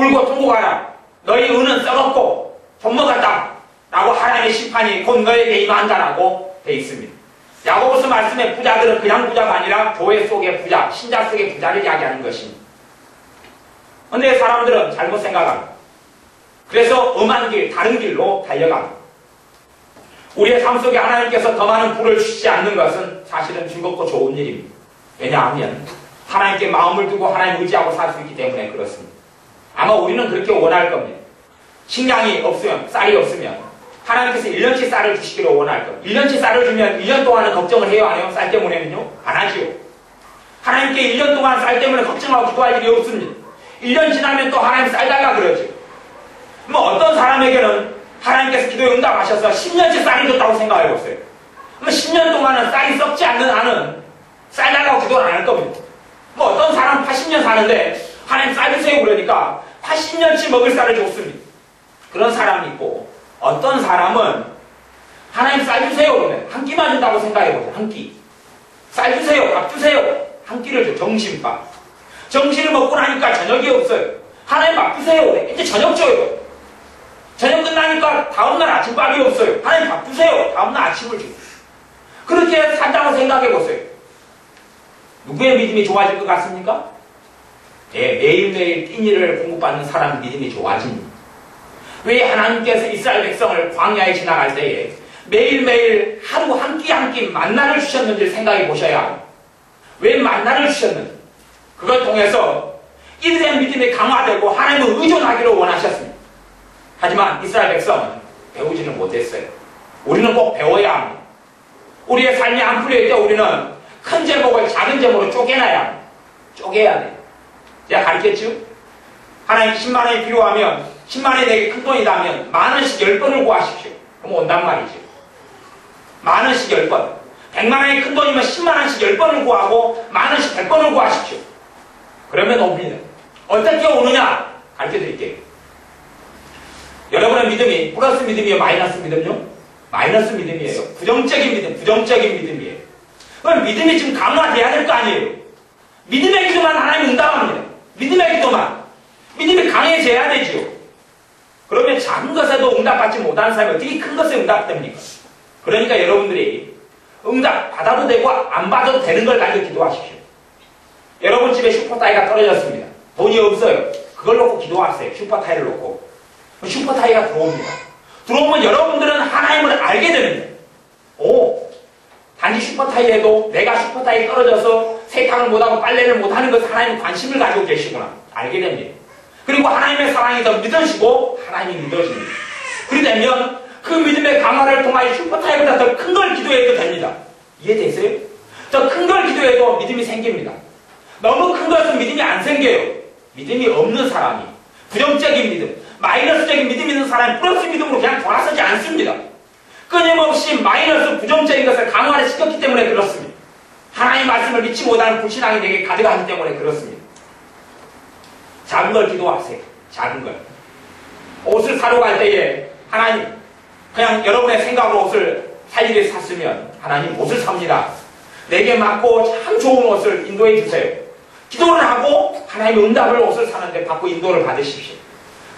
울고 통곡하라. 너희 은은 썩었고 돈 먹었다 라고 하나님의 심판이 곧 너에게 임한다라고 되어 있습니다. 야고보서 말씀에 부자들은 그냥 부자가 아니라 교회 속의 부자, 신자 속의 부자를 이야기하는 것입니다. 그런데 사람들은 잘못 생각합니다. 그래서 엄한 길, 다른 길로 달려갑니다. 우리의 삶 속에 하나님께서 더 많은 부를 주시지 않는 것은 사실은 즐겁고 좋은 일입니다. 왜냐하면 하나님께 마음을 두고 하나님 의지하고 살 수 있기 때문에 그렇습니다. 아마 우리는 그렇게 원할 겁니다. 식량이 없으면, 쌀이 없으면 하나님께서 1년치 쌀을 주시기를 원할 겁니다. 1년치 쌀을 주면 1년 동안은 걱정을 해요? 안 해요? 쌀 때문에는요? 안 하지요. 하나님께 1년 동안 쌀 때문에 걱정하고 기도할 일이 없습니다. 1년 지나면 또 하나님 쌀 달라 그러죠. 뭐 어떤 사람에게는 하나님께서 기도에 응답하셔서 10년치 쌀이 줬다고 생각해보세요. 그럼 10년 동안은 쌀이 썩지 않는 한은 쌀 달라고 기도를 안 할 겁니다. 뭐 어떤 사람 80년 사는데 하나님 쌀 주세요 그러니까 80년치 먹을 쌀을 줬습니다. 그런 사람이 있고, 어떤 사람은 하나님 쌀 주세요 그러면 한 끼만 준다고 생각해보세요. 한 끼. 쌀 주세요, 밥 주세요. 한 끼를 줘. 점심밥. 점심을 먹고 나니까 저녁이 없어요. 하나님 밥 주세요 그래. 이제 저녁 줘요. 저녁 끝나니까 다음날 아침밥이 없어요. 하나님 밥 주세요. 다음날 아침을 줘요. 그렇게 산다고 생각해보세요. 누구의 믿음이 좋아질 것 같습니까? 예, 매일매일 끼니를 공급받는 사람 믿음이 좋아집니다. 왜 하나님께서 이스라엘 백성을 광야에 지나갈 때에 매일매일 하루 한 끼 한 끼 만나를 주셨는지 생각해 보셔야 합니다. 왜 만나를 주셨는지. 그걸 통해서 이들의 믿음이 강화되고 하나님을 의존하기를 원하셨습니다. 하지만 이스라엘 백성은 배우지는 못했어요. 우리는 꼭 배워야 합니다. 우리의 삶이 안 풀릴 때 우리는 큰 제목을 작은 제목으로 쪼개놔야 합니다. 쪼개야 돼요. 제가 가르쳤죠? 하나님 10만원이 필요하면 10만원이 내게 큰 돈이라면 만원씩 10번을 구하십시오. 그럼 온단 말이죠. 만원씩 10번. 100만원이 큰 돈이면 10만원씩 10번을 구하고 만원씩 100번을 구하십시오. 그러면 옵니다. 어떻게 오느냐? 가르쳐드릴게요. 여러분의 믿음이 플러스 믿음이에요? 마이너스 믿음이요? 마이너스 믿음이에요. 부정적인 믿음, 부정적인 믿음이에요. 그럼 믿음이 지금 강화돼야 될 거 아니에요? 믿음의 기도만 하나님 응답합니다. 믿음의 기도만. 믿음이 강해져야 되지요. 그러면 작은 것에도 응답받지 못하는 사람이 어떻게 큰 것에 응답됩니까? 그러니까 여러분들이 응답 받아도 되고 안 받아도 되는 걸 가지고 기도하십시오. 여러분 집에 슈퍼타이가 떨어졌습니다. 돈이 없어요. 그걸 놓고 기도하세요. 슈퍼타이를 놓고. 슈퍼타이가 들어옵니다. 들어오면 여러분들은 하나님을 알게 됩니다. 오, 단지 슈퍼타이에도 내가 슈퍼타이 떨어져서 세탁을 못하고 빨래를 못하는 것을 하나님 관심을 가지고 계시구나. 알게 됩니다. 그리고 하나님의 사랑이 더 믿어지고 하나님이 믿어집니다. 그러면 그 믿음의 강화를 통하여 슈퍼타이보다 더 큰 걸 기도해도 됩니다. 이해되세요? 더 큰 걸 기도해도 믿음이 생깁니다. 너무 큰 것은 믿음이 안 생겨요. 믿음이 없는 사람이, 부정적인 믿음, 마이너스적인 믿음 있는 사람이 플러스 믿음으로 그냥 돌아서지 않습니다. 끊임없이 마이너스 부정적인 것을 강화를 시켰기 때문에 그렇습니다. 하나님의 말씀을 믿지 못하는 불신앙이 내게 가득하기 때문에 그렇습니다. 작은 걸 기도하세요. 작은 걸. 옷을 사러 갈 때에 하나님, 그냥 여러분의 생각으로 옷을 살 일이 샀으면 하나님 옷을 삽니다. 내게 맞고 참 좋은 옷을 인도해 주세요. 기도를 하고 하나님의 응답을 옷을 사는데 받고 인도를 받으십시오.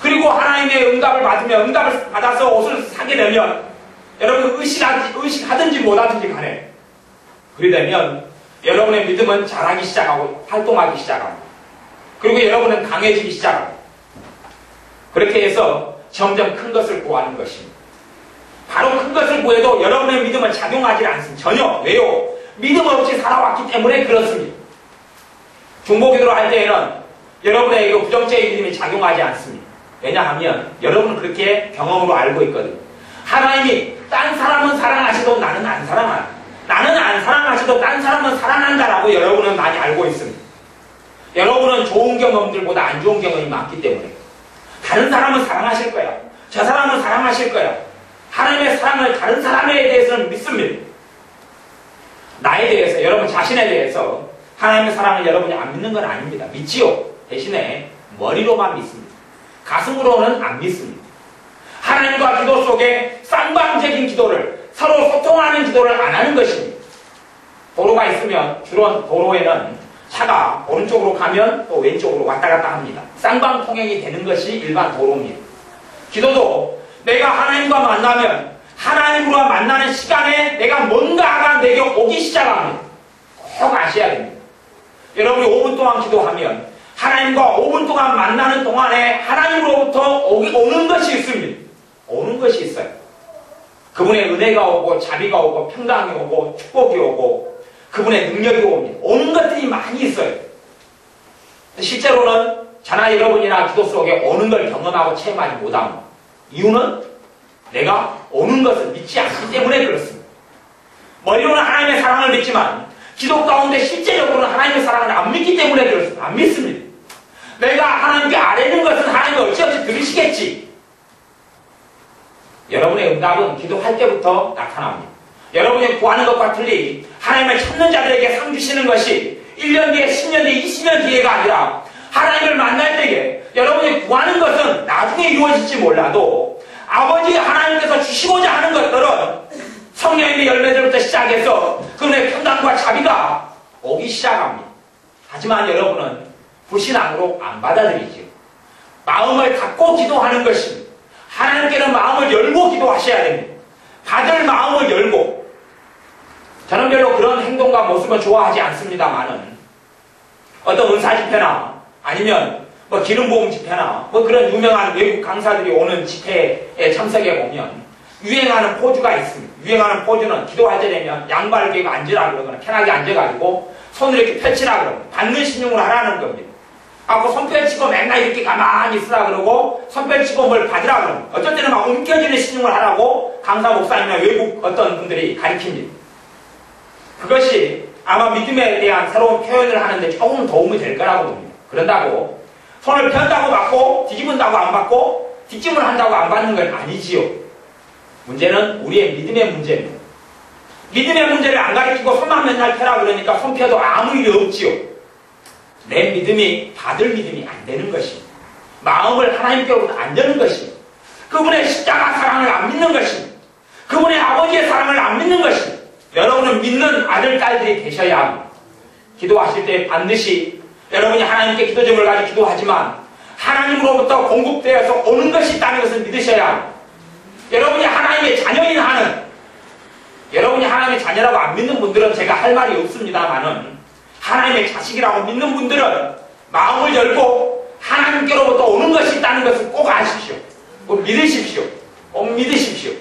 그리고 하나님의 응답을 받으면 응답을 받아서 옷을 사게 되면 여러분 의식하든지 못하든지 간에 그리 되면 여러분의 믿음은 자라기 시작하고 활동하기 시작합니다. 그리고 여러분은 강해지기 시작합니다. 그렇게 해서 점점 큰 것을 구하는 것입니다. 바로 큰 것을 구해도 여러분의 믿음은 작용하지 않습니다. 전혀. 왜요? 믿음 없이 살아왔기 때문에 그렇습니다. 중보기도를 할 때에는 여러분의 이 부정적인 믿음이 작용하지 않습니다. 왜냐하면 여러분은 그렇게 경험으로 알고 있거든요. 하나님이 딴 사람은 사랑하셔도 나는 안 사랑한다. 나는 안 사랑하셔도 딴 사람은 사랑한다라고 여러분은 많이 알고 있습니다. 여러분은 좋은 경험들보다 안 좋은 경험이 많기 때문에 다른 사람은 사랑하실 거야. 저 사람은 사랑하실 거야. 하나님의 사랑을 다른 사람에 대해서는 믿습니다. 나에 대해서, 여러분 자신에 대해서 하나님의 사랑을 여러분이 안 믿는 건 아닙니다. 믿지요. 대신에 머리로만 믿습니다. 가슴으로는 안 믿습니다. 하나님과 기도 속에 쌍방적인 기도를, 서로 소통하는 기도를 안 하는 것입니다. 도로가 있으면 주로 도로에는 차가 오른쪽으로 가면 또 왼쪽으로 왔다 갔다 합니다. 쌍방통행이 되는 것이 일반 도로입니다. 기도도 내가 하나님과 만나면 하나님과 만나는 시간에 내가 뭔가가 내게 오기 시작합니다. 꼭 아셔야 됩니다. 여러분이 5분 동안 기도하면 하나님과 5분 동안 만나는 동안에 하나님으로부터 오는 것이 있습니다. 오는 것이 있어요. 그분의 은혜가 오고 자비가 오고 평강이 오고 축복이 오고 그분의 능력이 옵니다. 오는 것들이 많이 있어요. 실제로는 저나 여러분이나 기도 속에 오는 걸 경험하고 체험하지 못합니다. 이유는 내가 오는 것을 믿지 않기 때문에 그렇습니다. 머리로는 하나님의 사랑을 믿지만 기도 가운데 실제적으로는 하나님의 사랑을 안 믿기 때문에 그렇습니다. 안 믿습니다. 내가 하나님께 아뢰는 것은 하나님이 어찌어찌 들으시겠지. 여러분의 응답은 기도할 때부터 나타납니다. 여러분이 구하는 것과 틀리 하나님을 찾는 자들에게 상 주시는 것이 1년 뒤에 10년 뒤에 20년 뒤에가 아니라 하나님을 만날 때에 여러분이 구하는 것은 나중에 이루어질지 몰라도 아버지 하나님께서 주시고자 하는 것들은 성령의 열매들부터 시작해서 그분의 평강과 자비가 오기 시작합니다. 하지만 여러분은 불신앙으로 안 받아들이죠. 마음을 닫고 기도하는 것입니다. 하나님께는 마음을 열고 기도하셔야 됩니다. 받을 마음을 열고. 저는 별로 그런 행동과 모습은 좋아하지 않습니다만은 어떤 은사 집회나 아니면 뭐 기름부음 집회나 뭐 그런 유명한 외국 강사들이 오는 집회에 참석해 보면 유행하는 포즈가 있습니다. 유행하는 포즈는 기도할 때 되면 양발 끼고 앉으라 그러거나 편하게 앉아가지고 손을 이렇게 펼치라 그러고 받는 신용을 하라는 겁니다. 하고 손 펼치고 맨날 이렇게 가만히 있으라 그러고 손 펼치고 뭘 받으라 그러고 어쩔 때는 막 움켜쥐는 신용을 하라고 강사 목사님이나 외국 어떤 분들이 가르칩니다. 그것이 아마 믿음에 대한 새로운 표현을 하는데 조금 도움이 될 거라고 봅니다. 그런다고 손을 편다고 받고 뒤집은다고 안 받고 뒷짐을 한다고 안 받는 건 아니지요. 문제는 우리의 믿음의 문제입니다. 믿음의 문제를 안 가르치고 손만 맨날 펴라 그러니까 손 펴도 아무 일이 없지요. 내 믿음이 받을 믿음이 안 되는 것입니다. 마음을 하나님께로부터 안 여는 것입니다. 그분의 십자가 사랑을 안 믿는 것입니다. 그분의 아버지의 사랑을 안 믿는 것입니다. 여러분은 믿는 아들, 딸들이 되셔야 합니다. 기도하실 때 반드시 여러분이 하나님께 기도점을 가지고 기도하지만 하나님으로부터 공급되어서 오는 것이 있다는 것을 믿으셔야 합니다. 여러분이 하나님의 자녀인 한은 여러분이 하나님의 자녀라고 안 믿는 분들은 제가 할 말이 없습니다만은 하나님의 자식이라고 믿는 분들은 마음을 열고 하나님께로부터 오는 것이 있다는 것을 꼭 아십시오. 꼭 믿으십시오. 꼭 믿으십시오.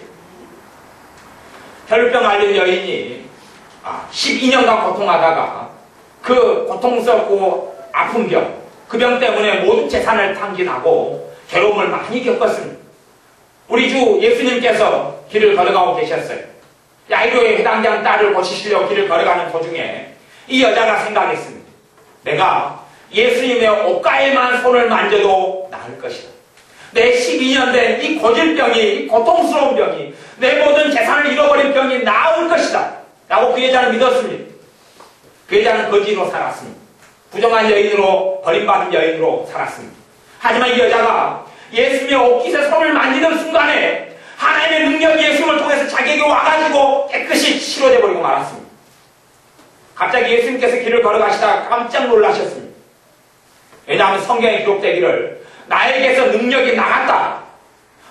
혈병 앓는 여인이 12년간 고통하다가 그 고통스럽고 아픈 병, 그 병 때문에 모든 재산을 탕진하고 괴로움을 많이 겪었습니다. 우리 주 예수님께서 길을 걸어가고 계셨어요. 야이로의 회당장 딸을 고치시려고 길을 걸어가는 도중에 이 여자가 생각했습니다. 내가 예수님의 옷가에만 손을 만져도 나을 것이다. 내 12년 된 이 고질병이, 이 고통스러운 병이, 내 모든 재산을 잃어버린 병이 나을 것이다. 라고 그 여자는 믿었습니다. 그 여자는 거지로 살았습니다. 부정한 여인으로, 버림받은 여인으로 살았습니다. 하지만 이 여자가 예수님의 옷깃에 손을 만지는 순간에 하나님의 능력이 예수님을 통해서 자기에게 와가지고 깨끗이 치료돼 버리고 말았습니다. 갑자기 예수님께서 길을 걸어가시다가 깜짝 놀라셨습니다. 왜냐하면 성경에 기록되기를 나에게서 능력이 나갔다.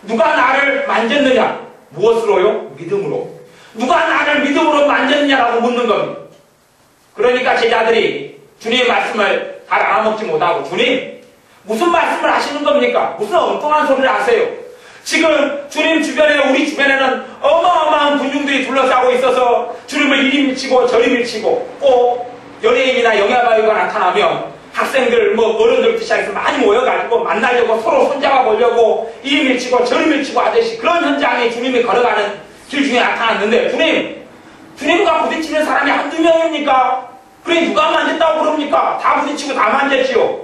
누가 나를 만졌느냐? 무엇으로요? 믿음으로. 누가 나를 믿음으로 만졌느냐라고 묻는 겁니다. 그러니까 제자들이 주님의 말씀을 잘 알아먹지 못하고 주님 무슨 말씀을 하시는 겁니까? 무슨 엉뚱한 소리를 하세요? 지금 주님 주변에 우리 주변에는 어마어마한 군중들이 둘러싸고 있어서 주님을 이리 밀치고 저리 밀치고 꼭 연예인이나 영화배우가 나타나면 학생들 어른들부터 시작해서 많이 모여가지고 만나려고 서로 손잡아 보려고 이리 밀치고 저리 밀치고 하듯이 그런 현장에 주님이 걸어가는 길 중에 나타났는데 주님과 부딪히는 사람이 한두 명입니까? 그래 누가 만졌다고 그럽니까? 다 부딪히고 다 만졌지요.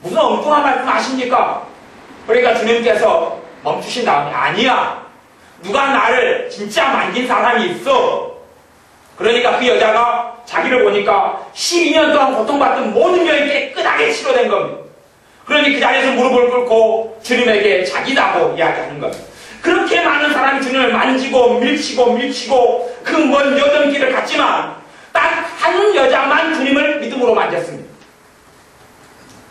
무슨 엉뚱한 말씀 하십니까? 그러니까 주님께서 멈추신 다음에 아니야. 누가 나를 진짜 만진 사람이 있어. 그러니까 그 여자가 자기를 보니까 12년 동안 고통받던 모든 병이 깨끗하게 치료된 겁니다. 그러니 그 자리에서 무릎을 꿇고 주님에게 자기다고 이야기하는 겁니다. 그렇게 많은 사람이 주님을 만지고 밀치고 그 먼 여정길을 갔지만 딱 한 여자만 주님을 믿음으로 만졌습니다.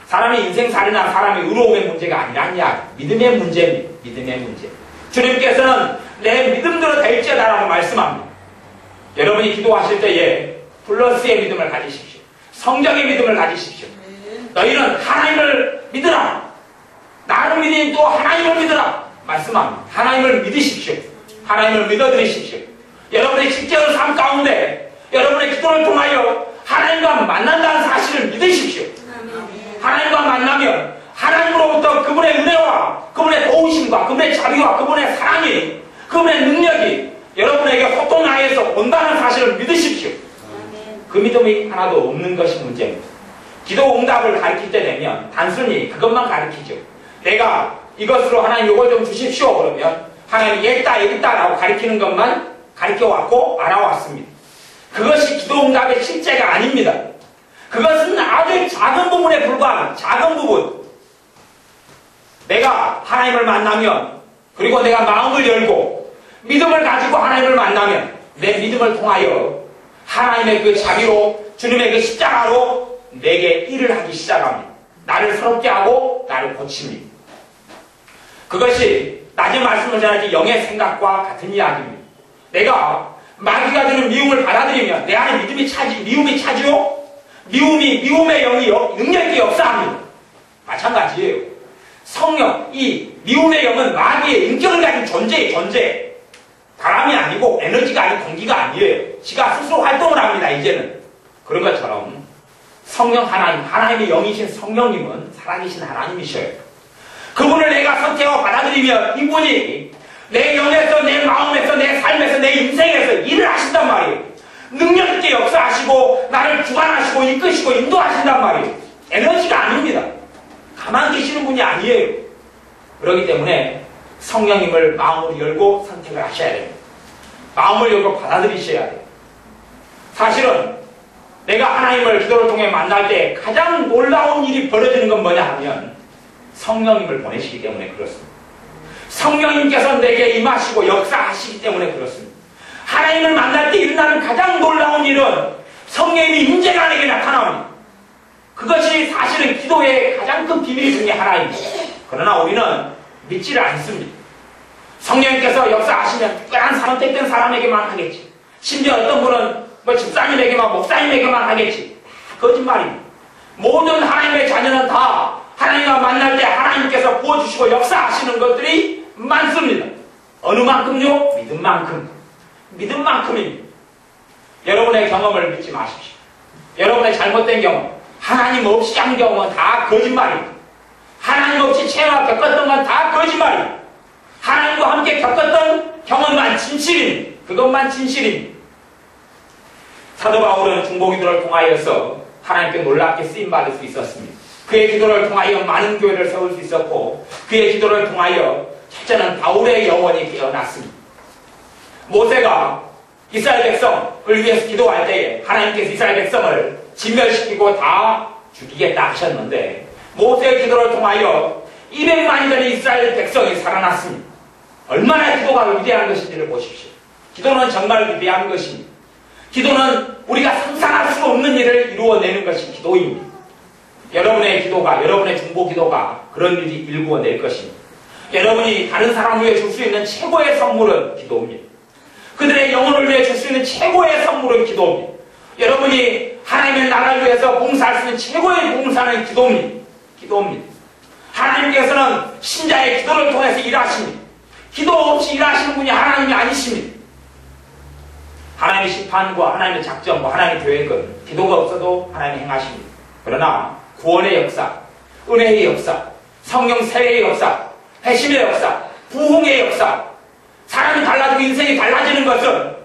사람의 인생살이나 사람의 의로움의 문제가 아니라 믿음의 문제입니다. 믿음의 문제. 주님께서는 내 믿음대로 될지어다라고 말씀합니다. 여러분이 기도하실 때에 플러스의 믿음을 가지십시오. 성경의 믿음을 가지십시오. 너희는 하나님을 믿으라. 나를 믿으니 또 하나님을 믿으라. 말씀합니다. 하나님을 믿으십시오. 하나님을 믿어드리십시오. 여러분의 직장의 삶 가운데 여러분의 기도를 통하여 하나님과 만난다는 사실을 믿으십시오. 하나님과 만나면 하나님으로부터 그분의 은혜와 그분의 도우심과 그분의 자비와 그분의 사랑이 그분의 능력이 여러분에게 호통하에서 온다는 사실을 믿으십시오. 그 믿음이 하나도 없는 것이 문제입니다. 기도 응답을 가르칠 때 되면 단순히 그것만 가르치죠. 내가 이것으로 하나님 요걸 좀 주십시오 그러면 하나님 여기다 라고 가르치는 것만 가르쳐왔고 알아왔습니다. 그것이 기도 응답의 실제가 아닙니다. 그것은 아주 작은 부분에 불과한 작은 부분. 내가 하나님을 만나면 그리고 내가 마음을 열고 믿음을 가지고 하나님을 만나면 내 믿음을 통하여 하나님의 그 자비로 주님의 그 십자가로 내게 일을 하기 시작합니다. 나를 새롭게 하고 나를 고칩니다. 그것이 낮에 말씀을 전하지 영의 생각과 같은 이야기입니다. 내가 마귀가 주는 미움을 받아들이면 내 안에 미움이 차지요? 미움의 영이 능력이 역사합니다. 마찬가지예요. 성령, 이 미움의 영은 마귀의 인격을 가진 존재예요, 존재. 바람이 아니고 에너지가 아닌 공기가 아니에요. 지가 스스로 활동을 합니다, 이제는. 그런 것처럼 성령 하나님의 영이신 성령님은 살아계신 하나님이셔요. 그분을 내가 선택하고 받아들이면 이분이 내 영에서, 내 마음에서, 내 삶에서, 내 인생에서 일을 하신단 말이에요. 능력 있게 역사하시고 나를 주관하시고 이끄시고 인도하신단 말이에요. 에너지가 아닙니다. 가만히 계시는 분이 아니에요. 그렇기 때문에 성령님을 마음으로 열고 선택을 하셔야 됩니다. 마음을 열고 받아들이셔야 돼요. 사실은 내가 하나님을 기도를 통해 만날 때 가장 놀라운 일이 벌어지는 건 뭐냐 하면 성령님을 보내시기 때문에 그렇습니다. 성령님께서 내게 임하시고 역사하시기 때문에 그렇습니다. 하나님을 만날 때 일어나는 가장 놀라운 일은 성령님의 임재가 내게 나타납니다. 그것이 사실은 기도의 가장 큰 비밀 중에 하나입니다. 그러나 우리는 믿지를 않습니다. 성령님께서 역사하시면 특별한 선택된 사람에게만 하겠지. 심지어 어떤 분은 집사님에게만 목사님에게만 하겠지. 거짓말입니다. 모든 하나님의 자녀는 다 하나님과 만날 때 하나님께서 부어주시고 역사하시는 것들이 많습니다. 어느 만큼요? 믿음만큼입니다. 여러분의 경험을 믿지 마십시오. 여러분의 잘못된 경험, 하나님 없이 한 경험은 다 거짓말입니다. 하나님 없이 체험을 겪었던 건 다 거짓말입니다. 하나님과 함께 겪었던 경험만 진실입니다. 그것만 진실입니다. 사도 바울은 중보기도를 통하여서 하나님께 놀랍게 쓰임받을 수 있었습니다. 그의 기도를 통하여 많은 교회를 세울 수 있었고 그의 기도를 통하여 첫째는 바울의 영혼이 깨어났습니다. 모세가 이스라엘 백성을 위해서 기도할 때에 하나님께서 이스라엘 백성을 진멸시키고 다 죽이겠다 하셨는데 모세의 기도를 통하여 200만이 되는 이스라엘 백성이 살아났습니다. 얼마나 기도가 위대한 것인지를 보십시오. 기도는 정말 위대한 것입니다. 기도는 우리가 상상할 수 없는 일을 이루어내는 것이 기도입니다. 여러분의 기도가, 여러분의 중보 기도가 그런 일이 일구어낼 것입니다. 여러분이 다른 사람을 위해 줄 수 있는 최고의 선물은 기도입니다. 그들의 영혼을 위해 줄 수 있는 최고의 선물은 기도입니다. 여러분이 하나님의 나라를 위해서 봉사할 수 있는 최고의 봉사는 기도입니다. 하나님께서는 신자의 기도를 통해서 일하십니다. 기도 없이 일하시는 분이 하나님이 아니십니다. 하나님의 심판과 하나님의 작정과 하나님의 계획은 기도가 없어도 하나님이 행하십니다. 그러나 구원의 역사, 은혜의 역사, 성령 세례의 역사, 회심의 역사, 부흥의 역사, 사람이 달라지고 인생이 달라지는 것은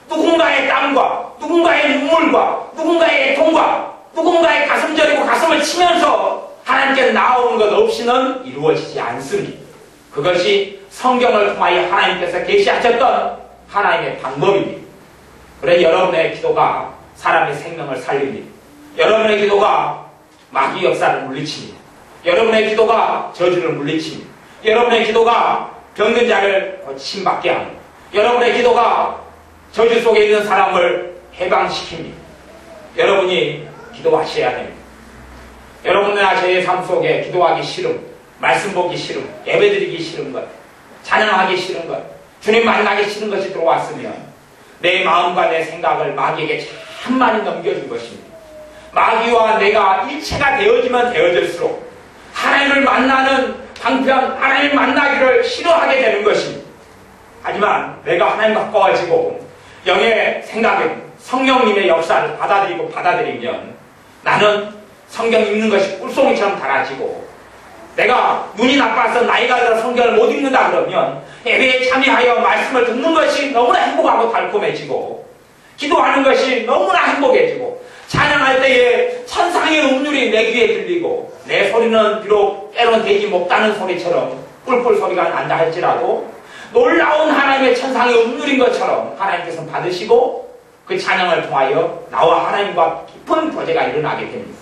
누군가의 땀과 누군가의 눈물과 누군가의 애통과 누군가의 가슴 저리고 가슴을 치면서 하나님께 나아오는 것 없이는 이루어지지 않습니다. 그것이 성경을 통하여 하나님께서 계시하셨던 하나님의 방법입니다. 그래 여러분의 기도가 사람의 생명을 살립니다. 여러분의 기도가 마귀 역사를 물리칩니다. 여러분의 기도가 저주를 물리칩니다. 여러분의 기도가 병든 자를 고침받게 합니다. 여러분의 기도가 저주 속에 있는 사람을 해방시킵니다. 여러분이 기도하셔야 됩니다. 여러분이나 저의 삶 속에 기도하기 싫음, 말씀 보기 싫음, 예배드리기 싫은 것, 찬양하기 싫은 것, 주님 만나기 싫은 것이 들어왔으면 내 마음과 내 생각을 마귀에게 참 많이 넘겨준 것입니다. 마귀와 내가 일체가 되어지면 되어질수록 하나님을 만나는 방편, 하나님을 만나기를 싫어하게 되는 것입니다. 하지만 내가 하나님 가까워지고 영의 생각은 성령님의 역사를 받아들이면 나는 성경 읽는 것이 꿀송이처럼 달아지고, 내가 눈이 나빠서 나이가 들어 성경을 못 읽는다 그러면 예배에 참여하여 말씀을 듣는 것이 너무나 행복하고 달콤해지고, 기도하는 것이 너무나 행복해지고, 찬양할 때에 천상의 음률이 내 귀에 들리고, 내 소리는 비록 때론 되지 못하는 소리처럼 뿔뿔 소리가 난다 할지라도 놀라운 하나님의 천상의 음률인 것처럼 하나님께서 받으시고 그 찬양을 통하여 나와 하나님과 깊은 교제가 일어나게 됩니다.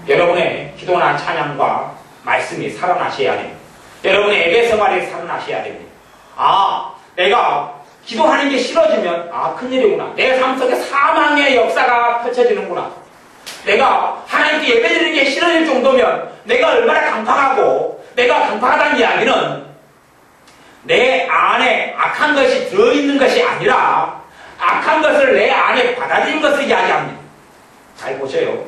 여러분의 기도나 찬양과 말씀이 살아나셔야 됩니다. 여러분의 예배 생활이 살아나셔야 됩니다. 아, 내가 기도하는 게 싫어지면 큰일이구나. 내 삶 속에 사망의 역사가 펼쳐지는구나. 내가 하나님께 예배드리는 게 싫어질 정도면 내가 얼마나 강팍하고, 내가 강팍하다는 이야기는 내 안에 악한 것이 들어있는 것이 아니라 악한 것을 내 안에 받아들인 것을 이야기합니다. 잘 보세요.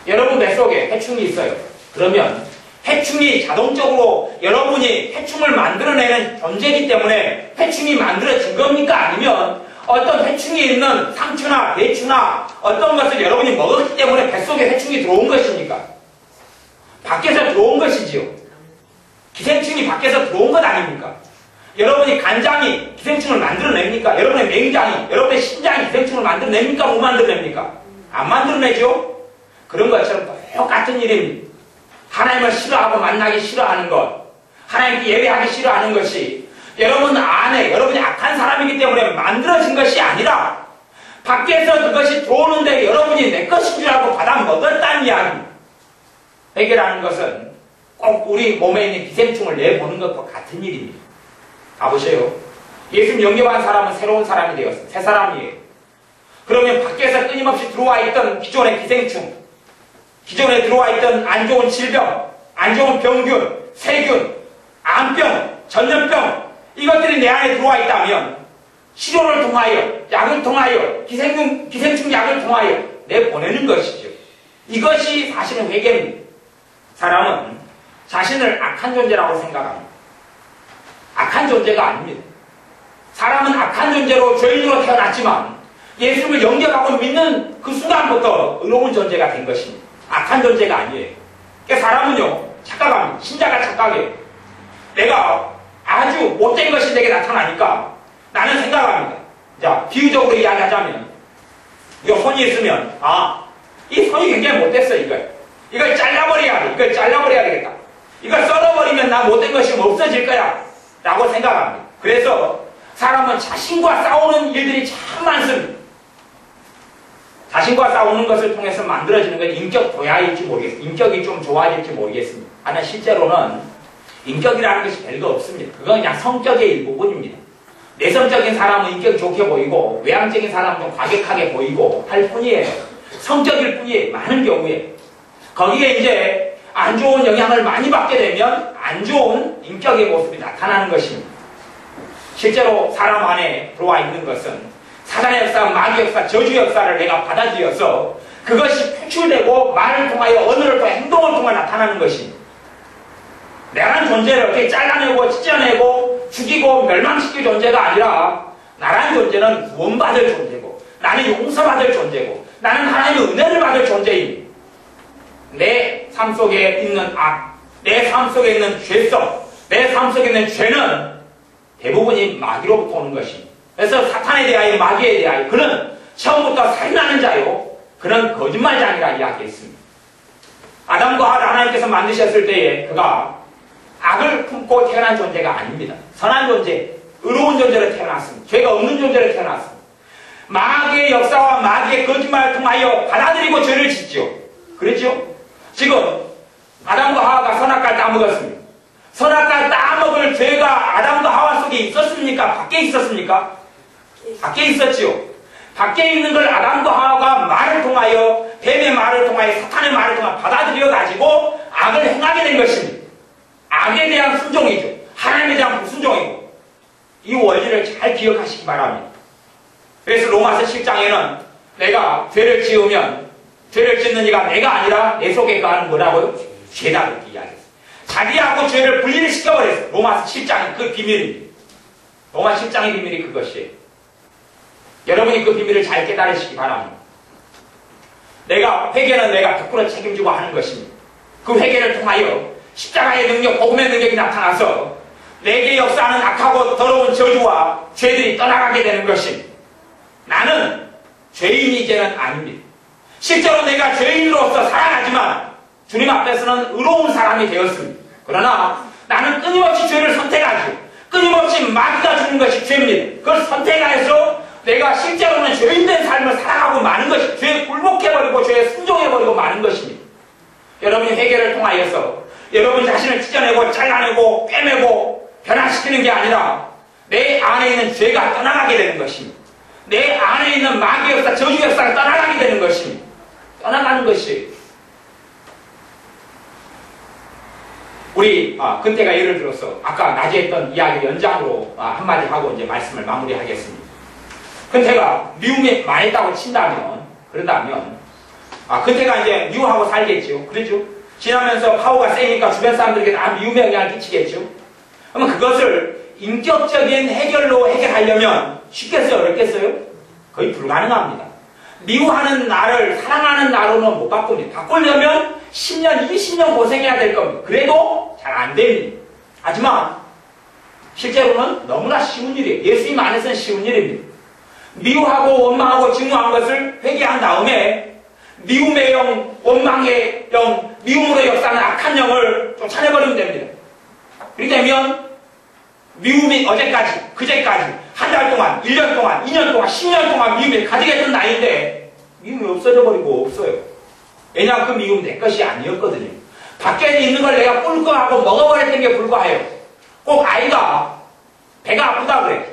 여러분 뱃속에 해충이 있어요. 그러면 해충이 자동적으로 여러분이 해충을 만들어내는 존재이기 때문에 해충이 만들어진 겁니까? 아니면 어떤 해충이 있는 상추나 대추나 어떤 것을 여러분이 먹었기 때문에 뱃속에 해충이 들어온 것입니까? 밖에서 들어온 것이지요. 기생충이 밖에서 들어온 것 아닙니까? 여러분이 간장이 기생충을 만들어냅니까? 여러분의 맹장이, 여러분의 심장이 기생충을 만들어냅니까? 못 만들어냅니까? 안 만들어내죠? 그런 것처럼 똑같은 일입니다. 하나님을 싫어하고 만나기 싫어하는 것, 하나님께 예배하기 싫어하는 것이 여러분 안에, 여러분이 악한 사람이기 때문에 만들어진 것이 아니라 밖에서 그것이 들어오는데 여러분이 내 것인 줄 알고 받아 먹었다는 이야기입니다. 해결하는 것은 꼭 우리 몸에 있는 기생충을 내보는 것과 같은 일입니다. 가보세요. 예수님 영접한 사람은 새로운 사람이 되었어요. 새 사람이에요. 그러면 밖에서 끊임없이 들어와 있던 기존의 기생충, 기존에 들어와 있던 안 좋은 질병, 안 좋은 병균, 세균, 암병, 전염병, 이것들이 내 안에 들어와 있다면 치료를 통하여, 약을 통하여, 기생충 약을 통하여 내보내는 것이죠. 이것이 사실은 회개입니다. 사람은 자신을 악한 존재라고 생각합니다. 악한 존재가 아닙니다. 사람은 악한 존재로 죄인으로 태어났지만 예수를 영접하고 믿는 그 순간부터 의로운 존재가 된 것입니다. 악한 존재가 아니에요. 그러니까 사람은요, 착각합니다. 신자가 착각해요. 내가 아주 못된 것이 내게 나타나니까 나는 생각합니다. 자, 비유적으로 이야기하자면, 이 손이 있으면, 이 손이 굉장히 못됐어, 이걸 잘라버려야 돼. 이걸 잘라버려야 되겠다. 이걸 썰어버리면 나 못된 것이 없어질 거야. 라고 생각합니다. 그래서 사람은 자신과 싸우는 일들이 참 많습니다. 자신과 싸우는 것을 통해서 만들어지는 건 인격 도야일지 모르겠습니다. 인격이 좀 좋아질지 모르겠습니다. 하나 실제로는 인격이라는 것이 별거 없습니다. 그건 그냥 성격의 일부분입니다. 내성적인 사람은 인격이 좋게 보이고 외향적인 사람은 좀 과격하게 보이고 할 뿐이에요. 성격일 뿐이에요. 많은 경우에. 거기에 이제 안 좋은 영향을 많이 받게 되면 안 좋은 인격의 모습이 나타나는 것입니다. 실제로 사람 안에 들어와 있는 것은 사단의 역사, 마귀 역사, 저주 역사를 내가 받아들여서 그것이 표출되고 말을 통하여 언어를 통해 행동을 통해 나타나는 것입니다. 내라는 존재를 어떻게 잘라내고 찢어내고 죽이고 멸망시킬 존재가 아니라 나라는 존재는 구원받을 존재고 나는 용서받을 존재고 나는 하나님의 은혜를 받을 존재입니다. 내 삶 속에 있는 악, 내 삶 속에 있는 죄성, 내 삶 속에 있는 죄는 대부분이 마귀로부터 오는 것입니다. 그래서 사탄에 대하여 마귀에 대하여 그는 처음부터 살인하는 자요, 그는 거짓말장이라 이야기했습니다. 아담과 하와를 하나님께서 만드셨을 때에 그가 악을 품고 태어난 존재가 아닙니다. 선한 존재, 의로운 존재로 태어났습니다. 죄가 없는 존재로 태어났습니다. 마귀의 역사와 마귀의 거짓말을 통하여 받아들이고 죄를 짓죠. 그렇죠? 지금 아담과 하와가 선악과를 따먹었습니다. 선악과를 따먹을 죄가 아담과 하와 속에 있었습니까? 밖에 있었습니까? 밖에 있었지요. 밖에 있는 걸 아담과 하와가 말을 통하여 뱀의 말을 통하여 사탄의 말을 통하여 받아들여 가지고 악을 행하게 된 것입니다. 악에 대한 순종이죠. 하나님에 대한 불순종이고 이 원리를 잘 기억하시기 바랍니다. 그래서 로마서 10장에는 내가 죄를 지으면 죄를 짓는 이가 내가 아니라 내 속에 거하는 뭐라고요? 죄다 그렇게 이야기했어요. 자기하고 죄를 분리를 시켜버렸어요. 로마서 10장이 그 비밀입니다. 로마 10장의 비밀이 그것이에요. 여러분이 그 비밀을 잘 깨달으시기 바랍니다. 회개는 내가 100% 책임지고 하는 것입니다. 그 회개를 통하여 십자가의 능력, 복음의 능력이 나타나서 내게 역사하는 악하고 더러운 저주와 죄들이 떠나가게 되는 것입니다. 나는 죄인이 이제는 아닙니다. 실제로 내가 죄인으로서 살아가지만 주님 앞에서는 의로운 사람이 되었습니다. 그러나 나는 끊임없이 죄를 선택하죠. 끊임없이 마귀가 주는 것이 죄입니다. 그걸 선택해서 내가 실제로는 죄인된 삶을 살아가고 마는 것이, 죄에 굴복해버리고 죄에 순종해버리고 마는 것입니다. 여러분이 회개를 통하여서 여러분 자신을 찢어내고 잘라내고 꿰매고 변화시키는 게 아니라 내 안에 있는 죄가 떠나가게 되는 것입니다. 내 안에 있는 마귀 역사, 저주 역사가 떠나가게 되는 것입니다. 떠나가는 것이 우리 근태가 예를 들어서 아까 낮에 했던 이야기 연장으로 한마디 하고 이제 말씀을 마무리하겠습니다. 근태가 미움이 많았다고 친다면, 그런다면 근태가 이제 미워하고 살겠죠. 그렇죠? 지나면서 파워가 세니까 주변 사람들에게 다 미움의 영향을 끼치겠죠. 그러면 그것을 인격적인 해결로 해결하려면 쉽겠어요? 어렵겠어요? 거의 불가능합니다. 미워하는 나를 사랑하는 나로는 못 바꿉니다. 바꾸려면 10년, 20년 고생해야 될 겁니다. 그래도 잘 안 됩니다. 하지만 실제로는 너무나 쉬운 일이에요. 예수님 안에서는 쉬운 일입니다. 미워하고 원망하고 증오한 것을 회개한 다음에 미움의 영, 원망의 영, 미움으로 역사하는 악한 영을 쫓아내버리면 됩니다. 그렇게 되면 미움이 어제까지, 그제까지, 한 달 동안, 1년 동안, 2년 동안, 10년 동안 미움이 가득했던 나이인데 미움이 없어져 버리고 없어요. 왜냐하면 그 미움이 내 것이 아니었거든요. 밖에 있는 걸 내가 꿀꺽하고 먹어버렸던 게 불과해요. 꼭 아이가 배가 아프다 그래.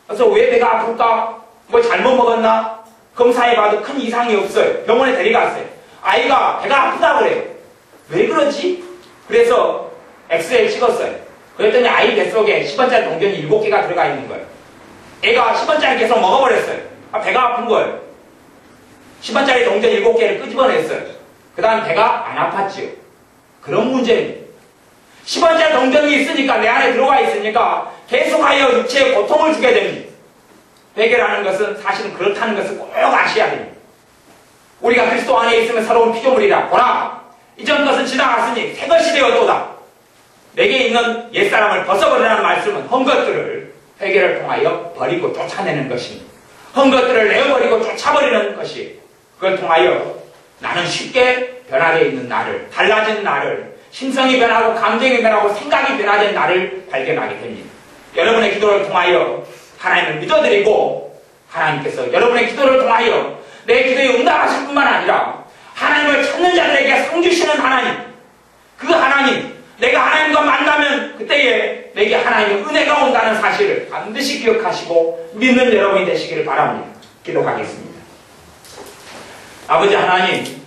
그래서 왜 배가 아플까? 뭐 잘못 먹었나? 검사해봐도 큰 이상이 없어요. 병원에 데려갔어요. 아이가 배가 아프다 그래요. 왜 그러지? 그래서 엑스레이를 찍었어요. 그랬더니 아이 뱃속에 10원짜리 동전이 7개가 들어가 있는 거예요. 애가 10원짜리 계속 먹어버렸어요. 배가 아픈 거예요. 10원짜리 동전 7개를 끄집어냈어요. 그 다음 배가 안 아팠지요. 그런 문제입니다. 10원짜리 동전이 있으니까, 내 안에 들어가 있으니까 계속하여 육체에 고통을 주게 됩니다. 회개라는 것은 사실은 그렇다는 것을 꼭 아셔야 됩니다. 우리가 그리스도 안에 있으면 새로운 피조물이라. 보라, 이전 것은 지나갔으니 새 것이 되었도다. 내게 있는 옛사람을 벗어버리라는 말씀은 헌 것들을 회개를 통하여 버리고 쫓아내는 것입니다. 헌 것들을 내어버리고 쫓아버리는 것이, 그걸 통하여 나는 쉽게 변화되어 있는 나를, 달라진 나를, 심성이 변하고 감정이 변하고 생각이 변화된 나를 발견하게 됩니다. 여러분의 기도를 통하여 하나님을 믿어드리고 하나님께서 여러분의 기도를 통하여 내 기도에 응답하실 뿐만 아니라 하나님을 찾는 자들에게 상 주시는 하나님, 그 하나님, 내가 하나님과 만나면 그때에 내게 하나님의 은혜가 온다는 사실을 반드시 기억하시고 믿는 여러분이 되시기를 바랍니다. 기도하겠습니다. 아버지 하나님,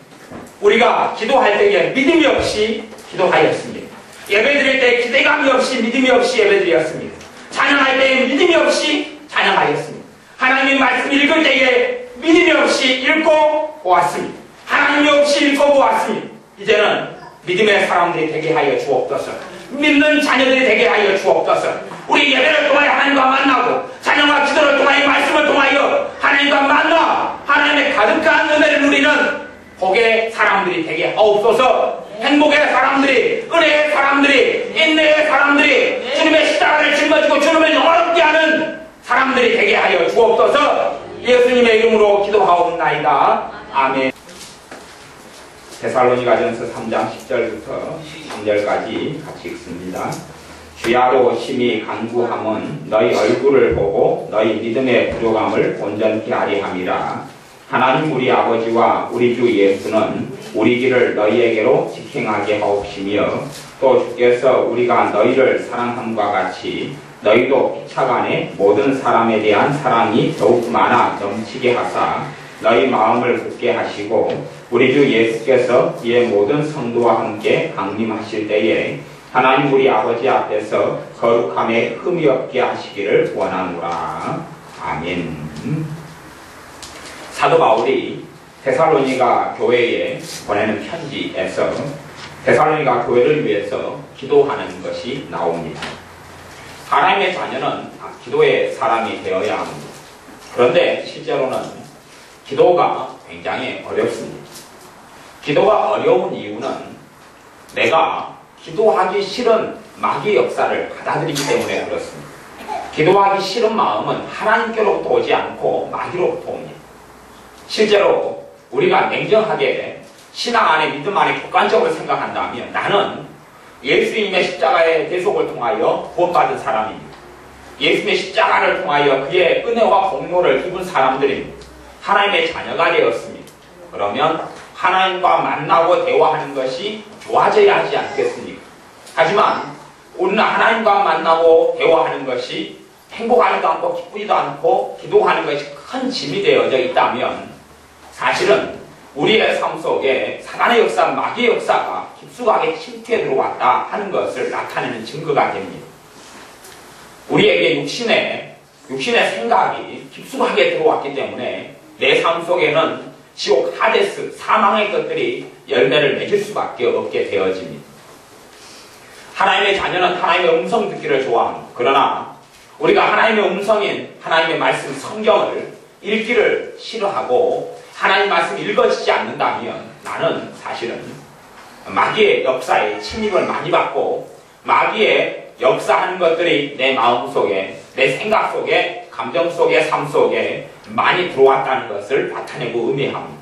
우리가 기도할 때에 믿음이 없이 기도하였습니다. 예배드릴 때 기대감이 없이 믿음이 없이 예배드렸습니다. 찬양할 때에 믿음이 없이 찬양하였습니다. 하나님의 말씀 읽을 때에 믿음이 없이 읽고 보았습니다. 하나님이 없이 읽고 보았습니다. 이제는 믿음의 사람들이 되게 하여 주옵소서. 믿는 자녀들이 되게 하여 주옵소서. 우리 예배를 통하여 하나님과 만나고 찬양과 기도를 통하여 말씀을 통하여 하나님과 만나 하나님의 가득한 은혜를 누리는 복의 사람들이 되게 하옵소서. 행복의 사람들이, 은혜의 사람들이, 인내의 사람들이, 주님의 십자가를 짊어지고 주님을 영원롭게 하는 사람들이 되게 하여 주옵소서. 예수님의 이름으로 기도하옵나이다. 아멘. 데살로니가전서 3장 10절부터 3절까지 같이 읽습니다. 주야로 심히 간구함은 너희 얼굴을 보고 너희 믿음의 부족함을 온전히 아리함이라. 하나님 우리 아버지와 우리 주 예수는 우리 길을 너희에게로 직행하게 하옵시며 또 주께서 우리가 너희를 사랑함과 같이 너희도 피차간에 모든 사람에 대한 사랑이 더욱 많아 넘치게 하사 너희 마음을 굳게 하시고 우리 주 예수께서 이의 모든 성도와 함께 강림하실 때에 하나님 우리 아버지 앞에서 거룩함에 흠이 없게 하시기를 원하노라. 아멘. 사도 바울이 데살로니가 교회에 보내는 편지에서 데살로니가 교회를 위해서 기도하는 것이 나옵니다. 하나님의 자녀는 기도의 사람이 되어야 합니다. 그런데 실제로는 기도가 굉장히 어렵습니다. 기도가 어려운 이유는 내가 기도하기 싫은 마귀의 역사를 받아들이기 때문에 그렇습니다. 기도하기 싫은 마음은 하나님께로부터 오지 않고 마귀로부터 옵니다. 실제로 우리가 냉정하게 신앙 안에 믿음 안에 객관적으로 생각한다면 나는 예수님의 십자가의 대속을 통하여 구원받은 사람입니다. 예수님의 십자가를 통하여 그의 은혜와 공로를 입은 사람들입니다. 하나님의 자녀가 되었습니다. 그러면 하나님과 만나고 대화하는 것이 좋아져야 하지 않겠습니까? 하지만 우리는 하나님과 만나고 대화하는 것이 행복하지도 않고 기쁘지도 않고 기도하는 것이 큰 짐이 되어져 있다면 사실은 우리의 삶 속에 사단의 역사, 마귀의 역사가 깊숙하게 침투해 들어왔다 하는 것을 나타내는 증거가 됩니다. 우리에게 육신의 생각이 깊숙하게 들어왔기 때문에 내 삶 속에는 지옥, 하데스, 사망의 것들이 열매를 맺을 수밖에 없게 되어집니다. 하나님의 자녀는 하나님의 음성 듣기를 좋아합니다. 그러나 우리가 하나님의 음성인 하나님의 말씀 성경을 읽기를 싫어하고 하나님 말씀이 읽어지지 않는다면 나는 사실은 마귀의 역사에 침입을 많이 받고 마귀의 역사하는 것들이 내 마음 속에, 내 생각 속에, 감정 속에, 삶 속에 많이 들어왔다는 것을 나타내고 의미합니다.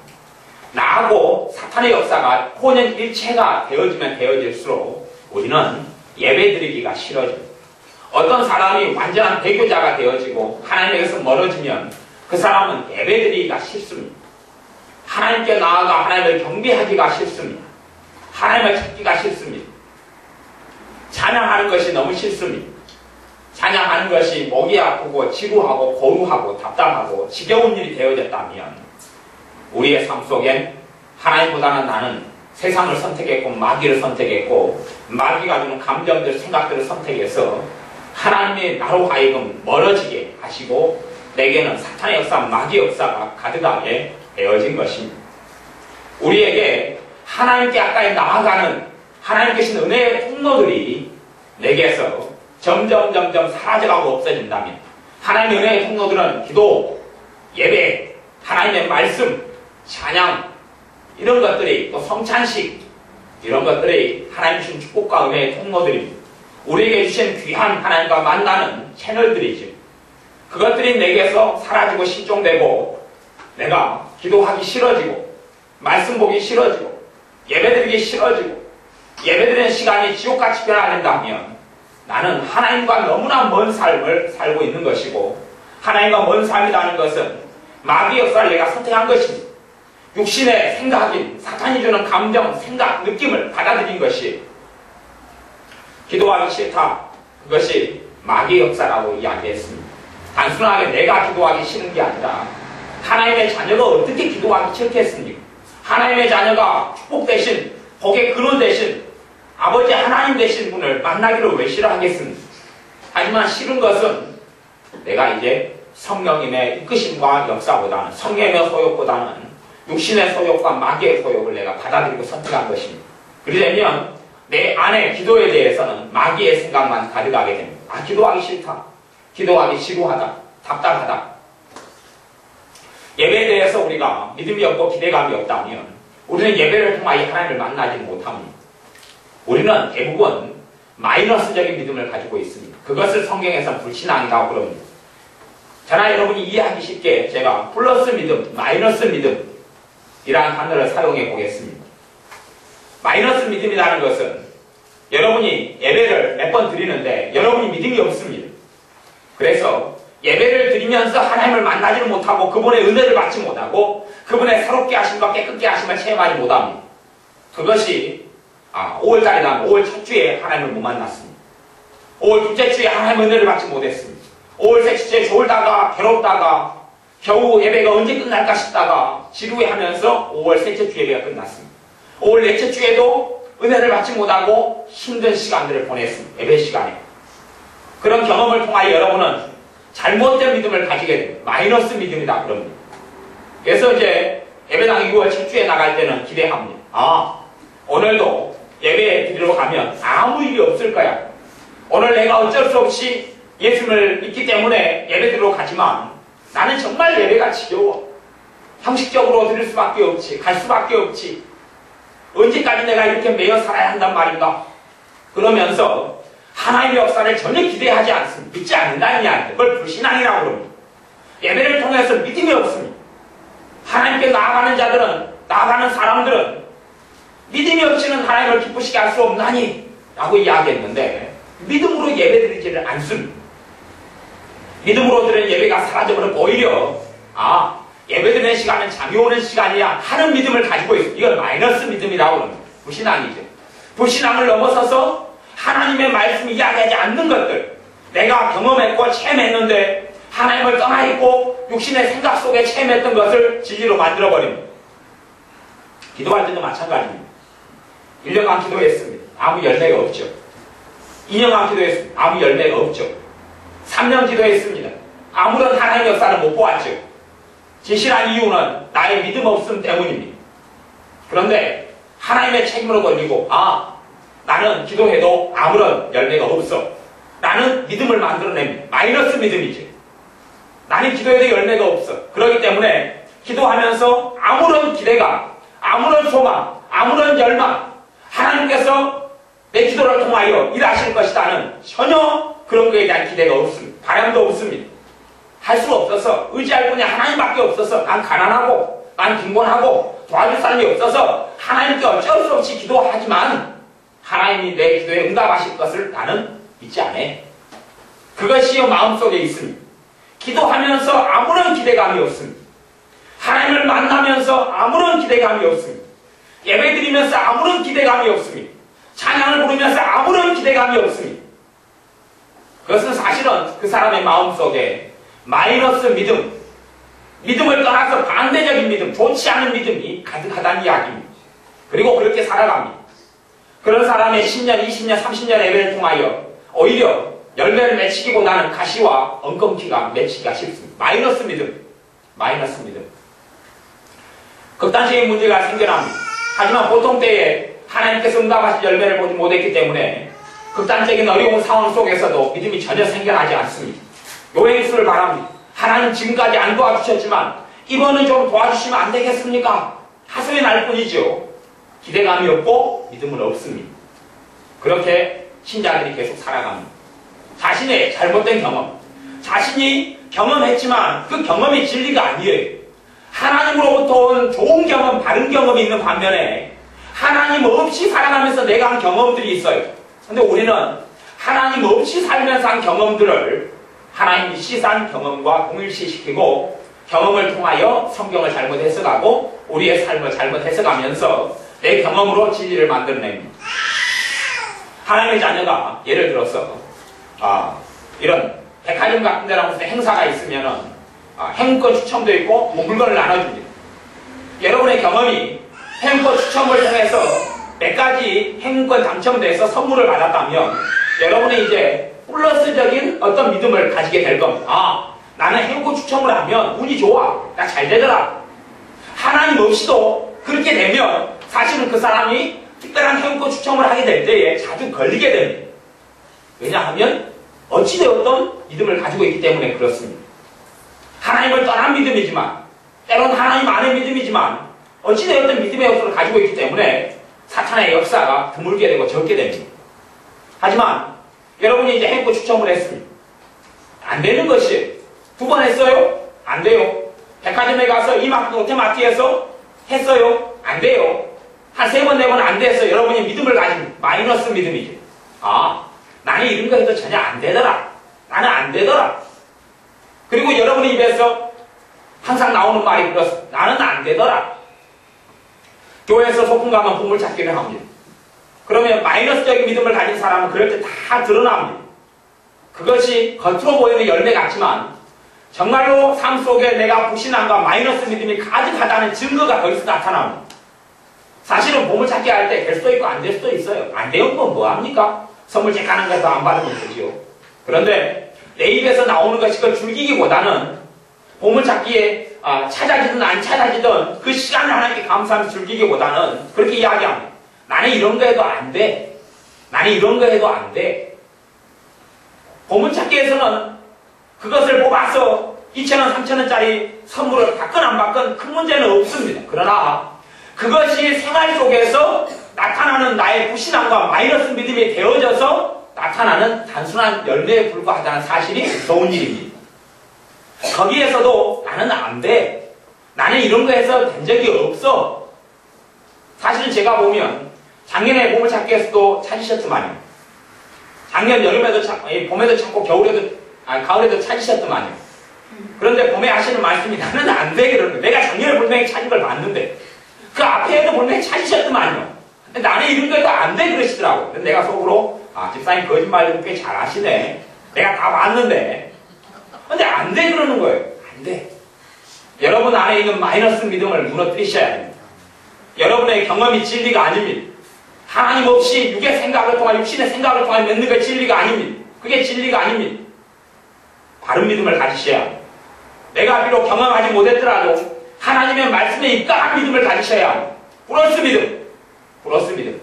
나하고 사탄의 역사가 혼연일체가 되어지면 되어질수록 우리는 예배드리기가 싫어집니다. 어떤 사람이 완전한 배교자가 되어지고 하나님에게서 멀어지면 그 사람은 예배드리기가 싫습니다. 하나님께 나아가 하나님을 경배하기가 싫습니다. 하나님을 찾기가 싫습니다. 찬양하는 것이 너무 싫습니다. 찬양하는 것이 목이 아프고 지루하고 고루하고 답답하고 지겨운 일이 되어졌다면 우리의 삶 속엔 하나님보다는 나는 세상을 선택했고 마귀를 선택했고 마귀가 주는 감정들, 생각들을 선택해서 하나님의 나로 하여금 멀어지게 하시고 내게는 사탄의 역사, 마귀의 역사가 가득하게 되어진 것입니다. 우리에게 하나님께 가까이 나아가는 하나님 계신 은혜의 통로들이 내게서 점점 사라져가고 없어진다면 하나님의 은혜의 통로들은 기도, 예배, 하나님의 말씀, 찬양 이런 것들이 또 성찬식 이런 것들이 하나님 주신 축복과 은혜의 통로들입니다. 우리에게 주신 귀한 하나님과 만나는 채널들이죠. 그것들이 내게서 사라지고 실종되고 내가 기도하기 싫어지고 말씀 보기 싫어지고 예배드리기 싫어지고 예배드리는 시간이 지옥같이 변화된다면 나는 하나님과 너무나 먼 삶을 살고 있는 것이고 하나님과 먼 삶이라는 것은 마귀의 역사를 내가 선택한 것입니다. 육신의 생각인 사탄이 주는 감정, 생각, 느낌을 받아들인 것이 기도하기 싫다. 그것이 마귀의 역사라고 이야기했습니다. 단순하게 내가 기도하기 싫은 게 아니라 하나님의 자녀가 어떻게 기도하기 싫겠습니까? 하나님의 자녀가 축복 대신 복의 근원 대신 아버지 하나님 되신 분을 만나기를 왜 싫어하겠습니까? 하지만 싫은 것은 내가 이제 성령님의 이끄심과 역사보다는 성령의 소욕보다는 육신의 소욕과 마귀의 소욕을 내가 받아들이고 선택한 것입니다. 그러려면 내 안의 기도에 대해서는 마귀의 생각만 가득하게 됩니다. 아, 기도하기 싫다. 기도하기 지루하다. 답답하다. 예배에 대해서 우리가 믿음이 없고 기대감이 없다면 우리는 예배를 통하여 하나님을 만나지 못합니다. 우리는 대부분 마이너스적인 믿음을 가지고 있습니다. 그것을 성경에서 불신앙이라고 그럽니다. 저나 여러분이 이해하기 쉽게 제가 플러스 믿음, 마이너스 믿음이라는 단어를 사용해 보겠습니다. 마이너스 믿음이라는 것은 여러분이 예배를 몇 번 드리는데 여러분이 믿음이 없습니다. 그래서 예배를 드리면서 하나님을 만나지를 못하고 그분의 은혜를 받지 못하고 그분의 새롭게 하심과 깨끗게 하심을 체험하지 못합니다. 그것이 5월달이나 5월 첫 주에 하나님을 못 만났습니다. 5월 둘째 주에 하나님의 은혜를 받지 못했습니다. 5월 셋째 주에 졸다가 괴롭다가 겨우 예배가 언제 끝날까 싶다가 지루해하면서 5월 셋째 주 예배가 끝났습니다. 5월 넷째 주에도 은혜를 받지 못하고 힘든 시간들을 보냈습니다. 예배 시간에. 그런 경험을 통하여 여러분은 잘못된 믿음을 가지게 됩니다. 마이너스 믿음이다 그럽니다. 그래서 이제 예배당 6월 첫 주에 나갈 때는 기대합니다. 오늘도 예배 드리러 가면 아무 일이 없을 거야. 오늘 내가 어쩔 수 없이 예수님을 믿기 때문에 예배 드리러 가지만 나는 정말 예배가 지겨워. 형식적으로 드릴 수밖에 없지. 갈 수밖에 없지. 언제까지 내가 이렇게 매여 살아야 한단 말인가? 그러면서 하나님의 역사를 전혀 기대하지 않습니다. 믿지 않는다는 이야기. 그걸 불신앙이라고 합니다. 예배를 통해서 믿음이 없습니다. 하나님께 나아가는 자들은, 나아가는 사람들은 믿음이 없이는 하나님을 기쁘시게 할 수 없나니? 라고 이야기했는데 믿음으로 예배드리지를 않습니다. 믿음으로 드리는 예배가 사라져버리고 오히려 예배드리는 시간은 잠이 오는 시간이야 하는 믿음을 가지고 있습니다. 이건 마이너스 믿음이라고 합니다. 불신앙이죠. 불신앙을 넘어서서 하나님의 말씀이 이야기하지 않는 것들, 내가 경험했고 체험했는데 하나님을 떠나 있고 육신의 생각 속에 체험했던 것을 진리로 만들어버립니다. 기도할 때도 마찬가지입니다. 1년간 기도했습니다. 아무 열매가 없죠. 2년간 기도했습니다. 아무 열매가 없죠. 3년 기도했습니다. 아무런 하나님의 역사를 못 보았죠. 진실한 이유는 나의 믿음 없음 때문입니다. 그런데 하나님의 책임으로 돌리고 나는 기도해도 아무런 열매가 없어. 나는 믿음을 만들어냅니다. 마이너스 믿음이지. 나는 기도해도 열매가 없어. 그렇기 때문에 기도하면서 아무런 기대감, 아무런 소망, 아무런 열망, 하나님께서 내 기도를 통하여 일하실 것이다는 전혀 그런 것에 대한 기대가 없습니다. 바람도 없습니다. 할 수 없어서, 의지할 분이 하나님밖에 없어서, 난 가난하고 난 빈곤하고 도와줄 사람이 없어서 하나님께 어쩔 수 없이 기도하지만 하나님이 내 기도에 응답하실 것을 나는 믿지 않아. 그것이 마음속에 있습니다. 기도하면서 아무런 기대감이 없습니다. 하나님을 만나면서 아무런 기대감이 없습니다. 예배드리면서 아무런 기대감이 없습니다. 찬양을 부르면서 아무런 기대감이 없습니다. 그것은 사실은 그 사람의 마음속에 마이너스 믿음, 믿음을 떠나서 반대적인 믿음, 좋지 않은 믿음이 가득하다는 이야기입니다. 그리고 그렇게 살아갑니다. 그런 사람의 10년, 20년, 30년 예배를 통하여 오히려 열매를 맺히기보다는 가시와 엉겅퀴가 맺히기가 쉽습니다. 마이너스 믿음, 마이너스 믿음. 극단적인 문제가 생겨납니다. 하지만 보통 때에 하나님께서 응답하신 열매를 보지 못했기 때문에 극단적인 어려운 상황 속에서도 믿음이 전혀 생겨나지 않습니다. 요행수를 바랍니다. 하나님 지금까지 안 도와주셨지만 이번은 좀 도와주시면 안 되겠습니까? 하소연 날 뿐이죠. 기대감이 없고 믿음은 없습니다. 그렇게 신자들이 계속 살아갑니다. 자신의 잘못된 경험, 자신이 경험했지만 그 경험이 진리가 아니에요. 하나님으로부터 온 좋은 경험, 바른 경험이 있는 반면에 하나님 없이 살아가면서 내가 한 경험들이 있어요. 근데 우리는 하나님 없이 살면서 한 경험들을 하나님이 시사한 경험과 동일시시키고 경험을 통하여 성경을 잘못 해석하고 우리의 삶을 잘못 해석하면서 내 경험으로 진리를 만들어냅니다. 하나님의 자녀가 예를 들어서 이런 백화점 같은 데랑 무슨 행사가 있으면은 행운권 추첨도 있고 물건을 나눠줍니다. 여러분의 경험이 행운권 추첨을 통해서 몇 가지 행운권 당첨돼서 선물을 받았다면 여러분이 이제 플러스적인 어떤 믿음을 가지게 될 겁니다. 나는 행운권 추첨을 하면 운이 좋아. 나 잘 되더라. 하나님 없이도 그렇게 되면 사실은 그 사람이 특별한 행운권 추첨을 하게 될 때에 자주 걸리게 됩니다. 왜냐하면 어찌되었던 믿음을 가지고 있기 때문에 그렇습니다. 하나님을 떠난 믿음이지만 때로는 하나님 안의 믿음이지만 어찌되었던 믿음의 역사를 가지고 있기 때문에 사탄의 역사가 드물게 되고 적게 됩니다. 하지만 여러분이 이제 행운권 추첨을 했습니다. 안 되는 것이 두 번 했어요? 안 돼요. 백화점에 가서 이마트, 롯데마트에서 했어요? 안 돼요. 한 3번, 4번 안 돼서 여러분이 믿음을 가진 마이너스 믿음이죠. 나는 이런 거 해도 전혀 안 되더라. 나는 안 되더라. 그리고 여러분의 입에서 항상 나오는 말이 그렇습니다. 나는 안 되더라. 교회에서 소풍 가면 보물찾기를 합니다. 그러면 마이너스적인 믿음을 가진 사람은 그럴 때 다 드러납니다. 그것이 겉으로 보이는 열매 같지만 정말로 삶 속에 내가 불신앙과 마이너스 믿음이 가득하다는 증거가 거기서 나타납니다. 사실은 보물찾기 할 때 될 수도 있고 안 될 수도 있어요. 안 되면 뭐합니까? 선물 체크하는 것도 안 받으면 되지요. 그런데 내 입에서 나오는 것이 그 즐기기보다는 보물찾기에 찾아지든 안 찾아지든 그 시간을 하나님께 감사하며 즐기기보다는 그렇게 이야기합니다. 나는 이런 거 해도 안 돼. 나는 이런 거 해도 안 돼. 보물찾기에서는 그것을 뽑아서 2,000원, 3,000원짜리 선물을 받건 안 받건 큰 문제는 없습니다. 그러나 그것이 생활 속에서 나타나는 나의 불신앙과 마이너스 믿음이 되어져서 나타나는 단순한 열매에 불과하다는 사실이 무서운 일입니다. 거기에서도 나는 안 돼. 나는 이런 거 해서 된 적이 없어. 사실은 제가 보면 작년에 보물찾기에서도 찾으셨더만요. 작년 여름에도 찾고, 봄에도 찾고, 가을에도 찾으셨더만요. 그런데 봄에 하시는 말씀이 나는 안 돼. 그러는 거예요. 내가 작년에 분명히 찾은 걸 봤는데 그 앞에도 분명히 찾으셨더만요. 근데 나는 이런 거에도 안 돼. 그러시더라고요. 근데 내가 속으로 집사님 거짓말 좀 꽤 잘하시네. 내가 다 봤는데. 근데 안 돼. 그러는 거예요. 안 돼. 여러분 안에 있는 마이너스 믿음을 무너뜨리셔야 합니다. 여러분의 경험이 진리가 아닙니다. 하나님 없이 육의 생각을 통한 육신의 생각을 통해 맺는 게 진리가 아닙니다. 그게 진리가 아닙니다. 바른 믿음을 가지셔야 합니다. 내가 비록 경험하지 못했더라도 하나님의 말씀에 입각한 믿음을 가지셔야 합니다. 플러스 믿음. 플러스 믿음.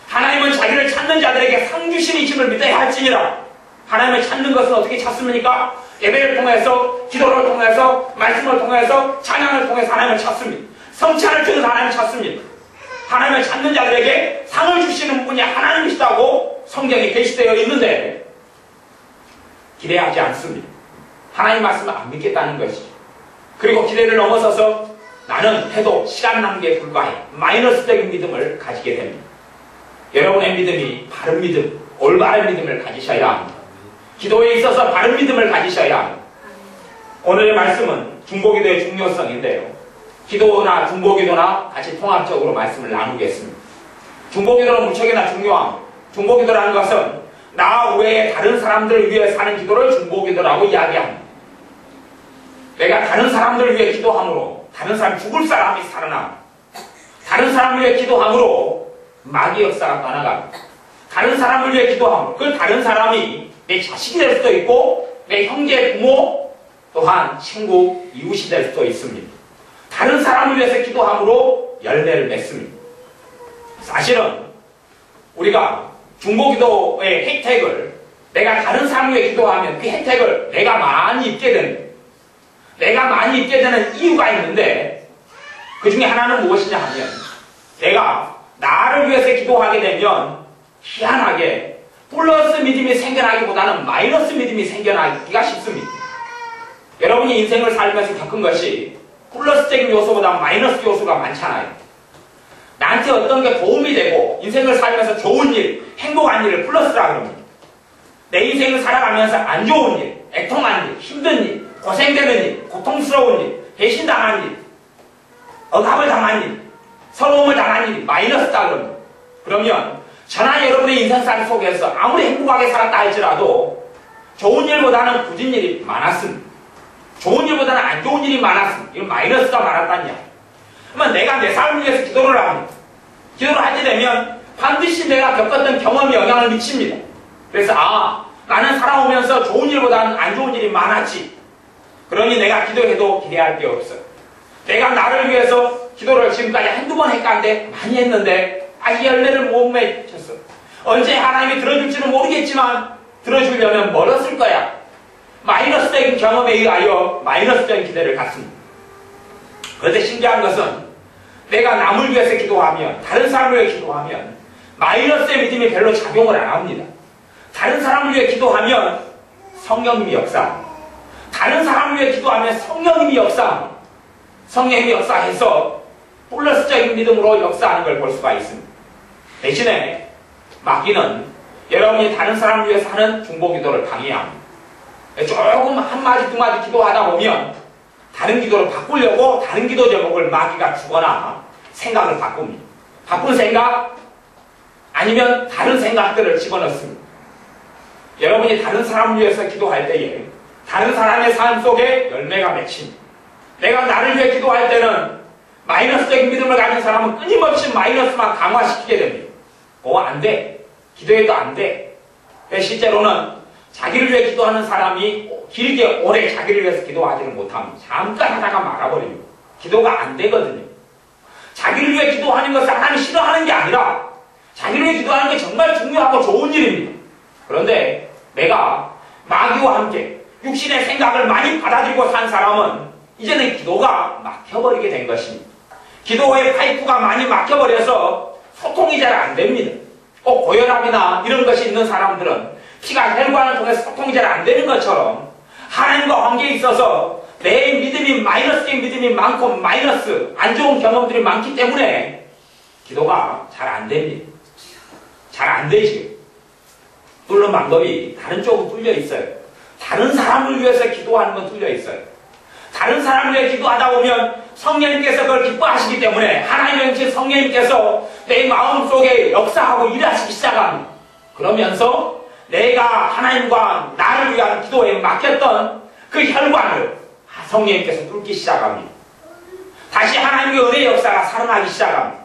하나님은 자기를 찾는 자들에게 상 주심이심을 믿어야 할지니라. 하나님을 찾는 것은 어떻게 찾습니까? 예배를 통해서, 기도를 통해서, 말씀을 통해서, 찬양을 통해서 하나님을 찾습니다. 성찬을 통해서 하나님을 찾습니다. 하나님을 찾는 자들에게 상을 주시는 분이 하나님이시다고 성경에 게시되어 있는데 기대하지 않습니다. 하나님 말씀을 안 믿겠다는 것이죠. 그리고 기대를 넘어서서 나는 해도 시간 낭비에 불과해 마이너스적인 믿음을 가지게 됩니다. 여러분의 믿음이 바른 믿음, 올바른 믿음을 가지셔야 합니다. 기도에 있어서 바른 믿음을 가지셔야 합니다. 오늘의 말씀은 중보기도의 중요성인데요. 기도나 중보기도나 같이 통합적으로 말씀을 나누겠습니다. 중보기도는 무척이나 중요합니다. 중보기도라는 것은 나 외에 다른 사람들을 위해 사는 기도를 중보기도라고 이야기합니다. 내가 다른 사람들을 위해 기도함으로 다른 사람 죽을 사람이 살아납니다. 다른 사람을 위해 기도함으로 마귀 역사가 떠나갑니다. 다른 사람을 위해 기도함으로 그 다른 사람이 내 자식이 될 수도 있고 내 형제, 부모 또한 친구, 이웃이 될 수도 있습니다. 다른 사람을 위해서 기도함으로 열매를 맺습니다. 사실은 우리가 중보기도의 혜택을 내가 다른 사람을 위해 기도하면 그 혜택을 내가 많이 입게 됩니다. 내가 많이 입게 되는 이유가 있는데 그 중에 하나는 무엇이냐 하면 내가 나를 위해서 기도하게 되면 희한하게 플러스 믿음이 생겨나기보다는 마이너스 믿음이 생겨나기가 쉽습니다. 여러분이 인생을 살면서 겪은 것이 플러스적인 요소보다 마이너스 요소가 많잖아요. 나한테 어떤 게 도움이 되고 인생을 살면서 좋은 일, 행복한 일을 플러스라 그럽니다. 내 인생을 살아가면서 안 좋은 일, 애통한 일, 힘든 일, 고생되는 일, 고통스러운 일, 배신당한 일, 억압을 당한 일, 서러움을 당한 일이 마이너스다 그럽니다. 그러면 저나 여러분의 인생살 속에서 아무리 행복하게 살았다 할지라도 좋은 일보다는 굳은 일이 많았습니다. 좋은 일보다는 안 좋은 일이 많았습니다. 이건 마이너스가 많았다냐. 그러면 내가 내 삶을 위해서 기도를 합니다. 기도를 하게 되면 반드시 내가 겪었던 경험이 영향을 미칩니다. 그래서 나는 살아오면서 좋은 일보다는 안 좋은 일이 많았지. 그러니 내가 기도해도 기대할 게 없어. 내가 나를 위해서 기도를 지금까지 한두 번 했는데 많이 했는데 이 열매를 못 맺혔어. 언제 하나님이 들어줄지는 모르겠지만 들어주려면 멀었을 거야. 마이너스적인 경험에 의하여 마이너스적인 기대를 갖습니다. 그런데 신기한 것은 내가 남을 위해서 기도하면 다른 사람을 위해 기도하면 마이너스의 믿음이 별로 작용을 안 합니다. 다른 사람을 위해 기도하면 성령님이 역사합니다. 다른 사람을 위해 기도하면 성령님이 역사합니다. 성령님이 역사해서 플러스적인 믿음으로 역사하는 걸 볼 수가 있습니다. 대신에 마귀는 여러분이 다른 사람을 위해서 하는 중보기도를 방해합니다. 조금 한마디 두마디 기도하다 보면 다른 기도를 바꾸려고 다른 기도 제목을 마귀가 주거나 생각을 바꿉니다. 바꾼 생각 아니면 다른 생각들을 집어넣습니다. 여러분이 다른 사람을 위해서 기도할 때에 다른 사람의 삶 속에 열매가 맺힌다. 내가 나를 위해 기도할 때는 마이너스적인 믿음을 가진 사람은 끊임없이 마이너스만 강화시키게 됩니다. 안 돼. 기도해도 안 돼. 실제로는 자기를 위해 기도하는 사람이 길게 오래 자기를 위해서 기도하지를 못합니다. 잠깐 하다가 말아버립니다. 기도가 안 되거든요. 자기를 위해 기도하는 것을 하나님 싫어하는 게 아니라 자기를 위해 기도하는 게 정말 중요하고 좋은 일입니다. 그런데 내가 마귀와 함께 육신의 생각을 많이 받아들이고 산 사람은 이제는 기도가 막혀버리게 된 것입니다. 기도의 파이프가 많이 막혀버려서 소통이 잘 안 됩니다. 꼭 고혈압이나 이런 것이 있는 사람들은 피가 혈관을 통해서 소통이 잘 안 되는 것처럼 하나님과 관계에 있어서 내 믿음이 마이너스적인 믿음이 많고 마이너스 안 좋은 경험들이 많기 때문에 기도가 잘 안 됩니다. 잘 안 되지. 뚫는 방법이 다른 쪽은 뚫려 있어요. 다른 사람을 위해서 기도하는 건 뚫려 있어요. 다른 사람을 위해 기도하다 보면 성령님께서 그걸 기뻐하시기 때문에 하나님의 영신 성령님께서 내 마음속에 역사하고 일하시기 시작합니다. 그러면서 내가 하나님과 나를 위한 기도에 막혔던 그 혈관을 성령님께서 뚫기 시작합니다. 다시 하나님의 은혜의 역사가 살아나기 시작합니다.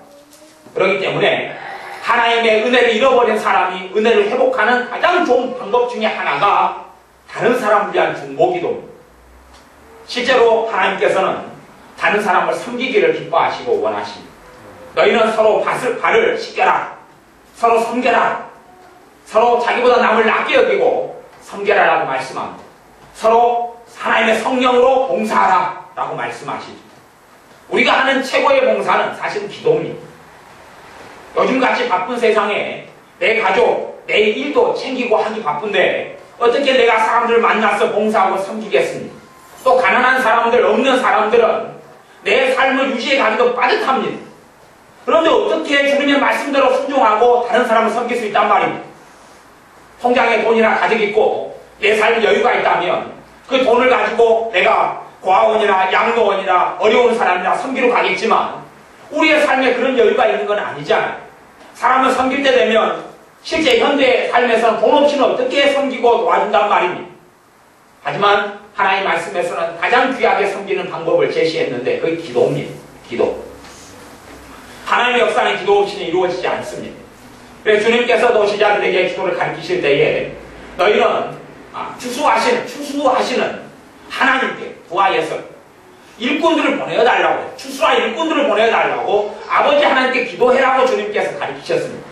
그렇기 때문에 하나님의 은혜를 잃어버린 사람이 은혜를 회복하는 가장 좋은 방법 중에 하나가 다른 사람을 위한 중보기도입니다. 실제로 하나님께서는 다른 사람을 섬기기를 기뻐하시고 원하십니다. 너희는 서로 발을 씻겨라. 서로 섬겨라. 서로 자기보다 남을 낮게 여기고 섬겨라라고 말씀합니다. 서로 하나님의 성령으로 봉사하라 라고 말씀하시죠. 우리가 하는 최고의 봉사는 사실은 기도입니다. 요즘같이 바쁜 세상에 내 가족, 내 일도 챙기고 하기 바쁜데 어떻게 내가 사람들을 만나서 봉사하고 섬기겠습니까? 또 가난한 사람들, 없는 사람들은 내 삶을 유지해 가기도 빠듯합니다. 그런데 어떻게 주님의 말씀대로 순종하고 다른 사람을 섬길 수 있단 말입니다. 통장에 돈이나 가득 있고 내 삶에 여유가 있다면 그 돈을 가지고 내가 고아원이나 양로원이나 어려운 사람이나 섬기러 가겠지만 우리의 삶에 그런 여유가 있는 건 아니잖아요. 사람을 섬길 때 되면 실제 현대 삶에서는 돈 없이는 어떻게 섬기고 도와준단 말입니다. 하지만 하나님의 말씀에서는 가장 귀하게 섬기는 방법을 제시했는데 그게 기도입니다. 기도. 하나님의 역사는 기도 없이는 이루어지지 않습니다. 그래서 주님께서도 제자들에게 기도를 가르치실 때에 너희는 추수하시는 하나님께 구하여서 일꾼들을 보내어달라고 해요. 추수와 일꾼들을 보내어달라고 아버지 하나님께 기도해라고 주님께서 가르치셨습니다.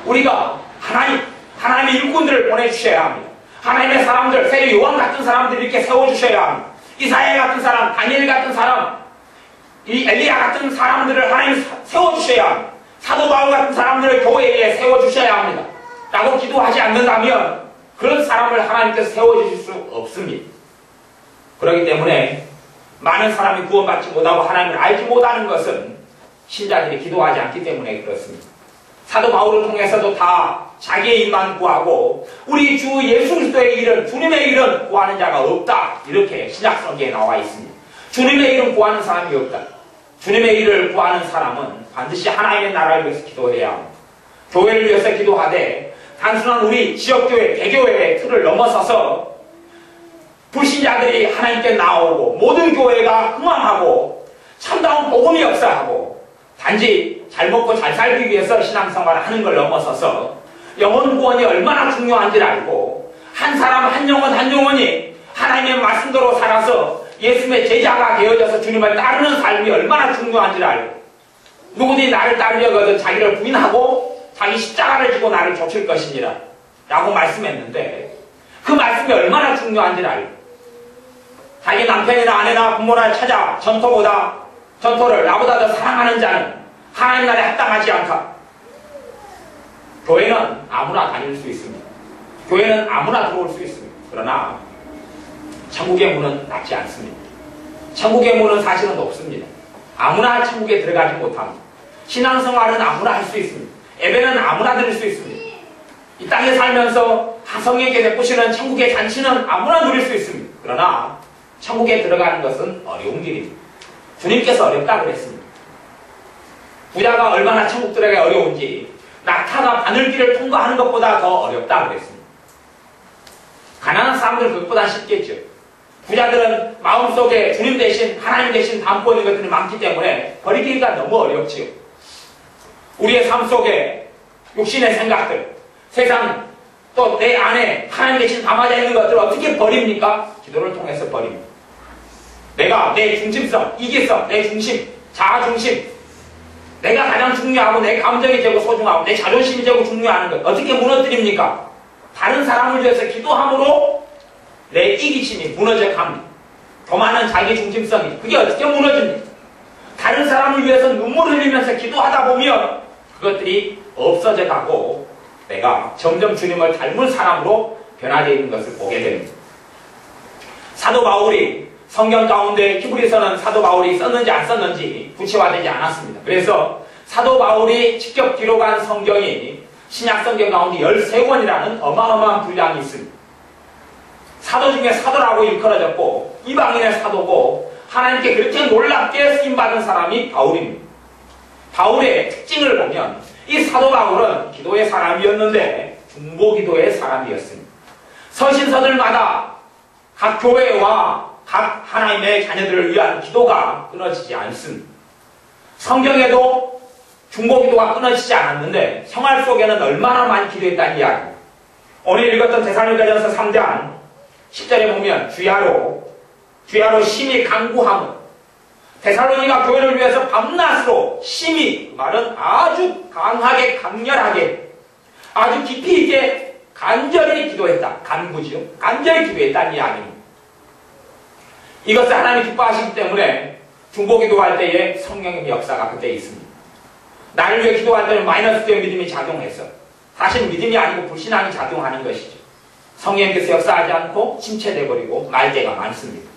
우리가 하나님의 일꾼들을 보내주셔야 합니다. 하나님의 사람들, 세례 요한 같은 사람들을 이렇게 세워주셔야 합니다. 이사야 같은 사람, 다니엘 같은 사람, 이 엘리야 같은 사람들을 하나님 세워주셔야 합니다. 사도 바울 같은 사람들을 교회에 세워주셔야 합니다. 라고 기도하지 않는다면 그런 사람을 하나님께서 세워주실 수 없습니다. 그렇기 때문에 많은 사람이 구원받지 못하고 하나님을 알지 못하는 것은 신자들이 기도하지 않기 때문에 그렇습니다. 사도 바울을 통해서도 다 자기의 일만 구하고 우리 주 예수 그리스도의 일은 주님의 일은 구하는 자가 없다. 이렇게 신약성경에 나와 있습니다. 주님의 일은 구하는 사람이 없다. 주님의 일을 구하는 사람은 반드시 하나님의 나라를 위해서 기도해야 합니다. 교회를 위해서 기도하되 단순한 우리 지역교회, 대교회의 틀을 넘어서서 불신자들이 하나님께 나오고 모든 교회가 흥왕하고 참다운 복음이 역사하고 단지 잘 먹고 잘 살기 위해서 신앙생활을 하는 걸 넘어서서 영혼 구원이 얼마나 중요한지를 알고 한 사람 한 영혼이 하나님의 말씀대로 살아서 예수님의 제자가 되어져서 주님을 따르는 삶이 얼마나 중요한지를 알고 누구든지 나를 따르려거든 자기를 부인하고 자기 십자가를 지고 나를 좇을 것이니라 라고 말씀했는데 그 말씀이 얼마나 중요한지를 알고 자기 남편이나 아내나 부모나 찾아 전토를 나보다 더 사랑하는 자는 하나님 나라에 합당하지 않다. 교회는 아무나 다닐 수 있습니다. 교회는 아무나 들어올 수 있습니다. 그러나 천국의 문은 닫지 않습니다. 천국의 문은 사실은 높습니다. 아무나 천국에 들어가지 못합니다. 신앙생활은 아무나 할 수 있습니다. 예배는 아무나 드릴 수 있습니다. 이 땅에 살면서 성령께 베푸시는 천국의 잔치는 아무나 누릴 수 있습니다. 그러나 천국에 들어가는 것은 어려운 길입니다. 주님께서 어렵다고 그랬습니다. 부자가 얼마나 천국 들어가기 어려운지 낙타가 바늘길을 통과하는 것보다 더 어렵다고 그랬습니다. 가난한 사람들은 그것보다 쉽겠죠. 부자들은 마음속에 주님 대신 하나님 대신 담고 있는 것들이 많기 때문에 버리기가 너무 어렵지요. 우리의 삶 속에 육신의 생각들, 세상 또 내 안에 하나님 대신 담아져 있는 것들을 어떻게 버립니까? 기도를 통해서 버립니다. 내가 내 중심성, 이기성, 내 중심, 자아중심, 내가 가장 중요하고 내 감정이 제고 소중하고 내 자존심이 제고 중요한 것 어떻게 무너뜨립니까? 다른 사람을 위해서 기도함으로 내 이기심이 무너져 갑니다. 더 많은 자기 중심성이 그게 어떻게 무너집니까? 다른 사람을 위해서 눈물을 흘리면서 기도하다 보면 그것들이 없어져 가고 내가 점점 주님을 닮은 사람으로 변화되어 있는 것을 보게 됩니다. 사도 바울이 성경 가운데 히브리서는 사도 바울이 썼는지 안 썼는지 구체화되지 않았습니다. 그래서 사도 바울이 직접 기록한 성경이 신약 성경 가운데 13권이라는 어마어마한 분량이 있습니다. 사도 중에 사도라고 일컬어졌고 이방인의 사도고 하나님께 그렇게 놀랍게 쓰임받은 사람이 바울입니다. 바울의 특징을 보면 이 사도 바울은 기도의 사람이었는데 중보기도의 사람이었습니다. 서신서들마다 각 교회와 각 하나님의 자녀들을 위한 기도가 끊어지지 않습니다. 성경에도 중보기도가 끊어지지 않았는데 생활 속에는 얼마나 많이 기도했다는 이야기입니다. 오늘 읽었던 데살로니가전서 3장 10절에 보면 주야로 심히 간구함은 데살로니가 교회를 위해서 밤낮으로 심히 말은 아주 강하게 강렬하게 아주 깊이 있게 간절히 기도했다. 간구지요. 간절히 기도했다는 이야기입니다. 이것을 하나님이 기뻐하시기 때문에 중보기도할 때에 성령의 역사가 그때 있습니다. 나를 위해 기도할 때는 마이너스된 믿음이 작용해서 사실 믿음이 아니고 불신앙이 작용하는 것이죠. 성령께서 역사하지 않고 침체되어버리고 말 때가 많습니다.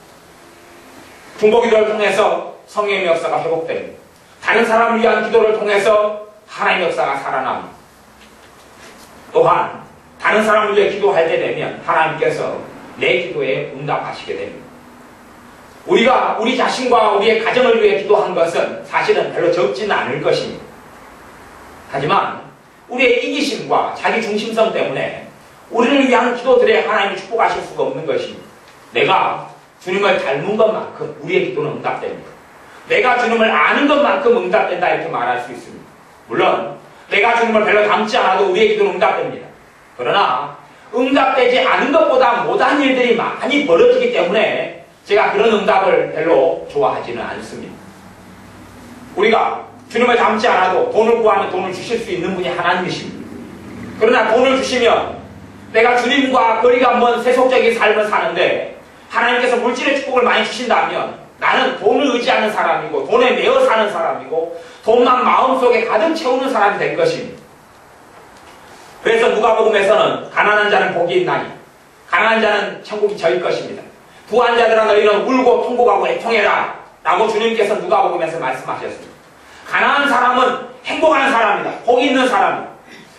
중보기도를 통해서 성령의 역사가 회복됩니다. 다른 사람을 위한 기도를 통해서 하나님의 역사가 살아납니다. 또한 다른 사람을 위해 기도할 때 되면 하나님께서 내 기도에 응답하시게 됩니다. 우리가 우리 자신과 우리의 가정을 위해 기도한 것은 사실은 별로 적지는 않을 것입니다. 하지만 우리의 이기심과 자기 중심성 때문에 우리를 위한 기도들에 하나님이 축복하실 수가 없는 것입니다. 내가 주님을 닮은 것만큼 우리의 기도는 응답됩니다. 내가 주님을 아는 것만큼 응답된다 이렇게 말할 수 있습니다. 물론 내가 주님을 별로 닮지 않아도 우리의 기도는 응답됩니다. 그러나 응답되지 않은 것보다 못한 일들이 많이 벌어지기 때문에 제가 그런 응답을 별로 좋아하지는 않습니다. 우리가 주님을 닮지 않아도 돈을 구하면 돈을 주실 수 있는 분이 하나님이십니다. 그러나 돈을 주시면 내가 주님과 거리가 먼 세속적인 삶을 사는데 하나님께서 물질의 축복을 많이 주신다면 나는 돈을 의지하는 사람이고 돈에 매어 사는 사람이고 돈만 마음속에 가득 채우는 사람이 될 것입니다. 그래서 누가복음에서는 가난한 자는 복이 있나니 가난한 자는 천국이 저일 것입니다. 부한 자들아 너희는 울고 통곡하고 애통해라 라고 주님께서 누가복음에서 말씀하셨습니다. 가난한 사람은 행복한 사람이다. 복이 있는 사람이다.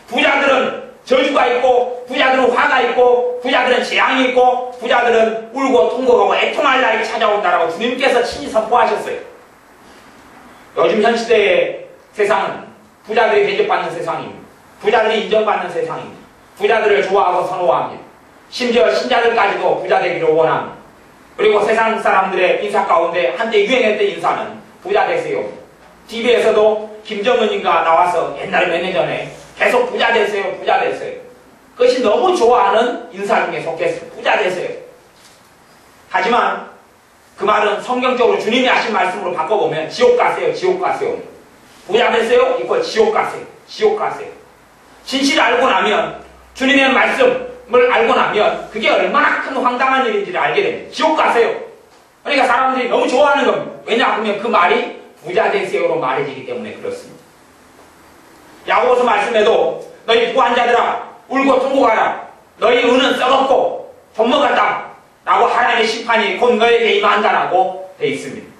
부자들은 저주가 있고 부자들은 화가 있고 부자들은 재앙이 있고 부자들은 울고 통곡하고 애통할 날이 찾아온다라고 주님께서 친히 선포하셨어요. 요즘 현 시대의 세상은 부자들이 대접받는 세상입니다. 부자들이 인정받는 세상입니다. 부자들을 좋아하고 선호합니다. 심지어 신자들까지도 부자 되기를 원합니다. 그리고 세상 사람들의 인사 가운데 한때 유행했던 인사는 부자 되세요. TV에서도 김정은인가 나와서 옛날에 몇 년 전에 계속 부자 되세요, 부자 되세요. 그것이 너무 좋아하는 인사 중에 속했어요. 부자 되세요. 하지만 그 말은 성경적으로 주님이 하신 말씀으로 바꿔보면 지옥 가세요, 지옥 가세요. 부자 되세요, 이거 지옥 가세요, 지옥 가세요. 진실을 알고 나면 주님의 말씀을 알고 나면 그게 얼마나 큰 황당한 일인지를 알게 됩니다. 지옥 가세요. 그러니까 사람들이 너무 좋아하는 겁니다. 왜냐하면 그 말이 부자 되세요로 말해지기 때문에 그렇습니다. 야고보서 말씀에도 너희 부한 자들아 울고 통곡하라. 너희 은은 썩었고 돈 먹었다 라고 하나님의 심판이 곧 너에게 임한다라고 되어 있습니다.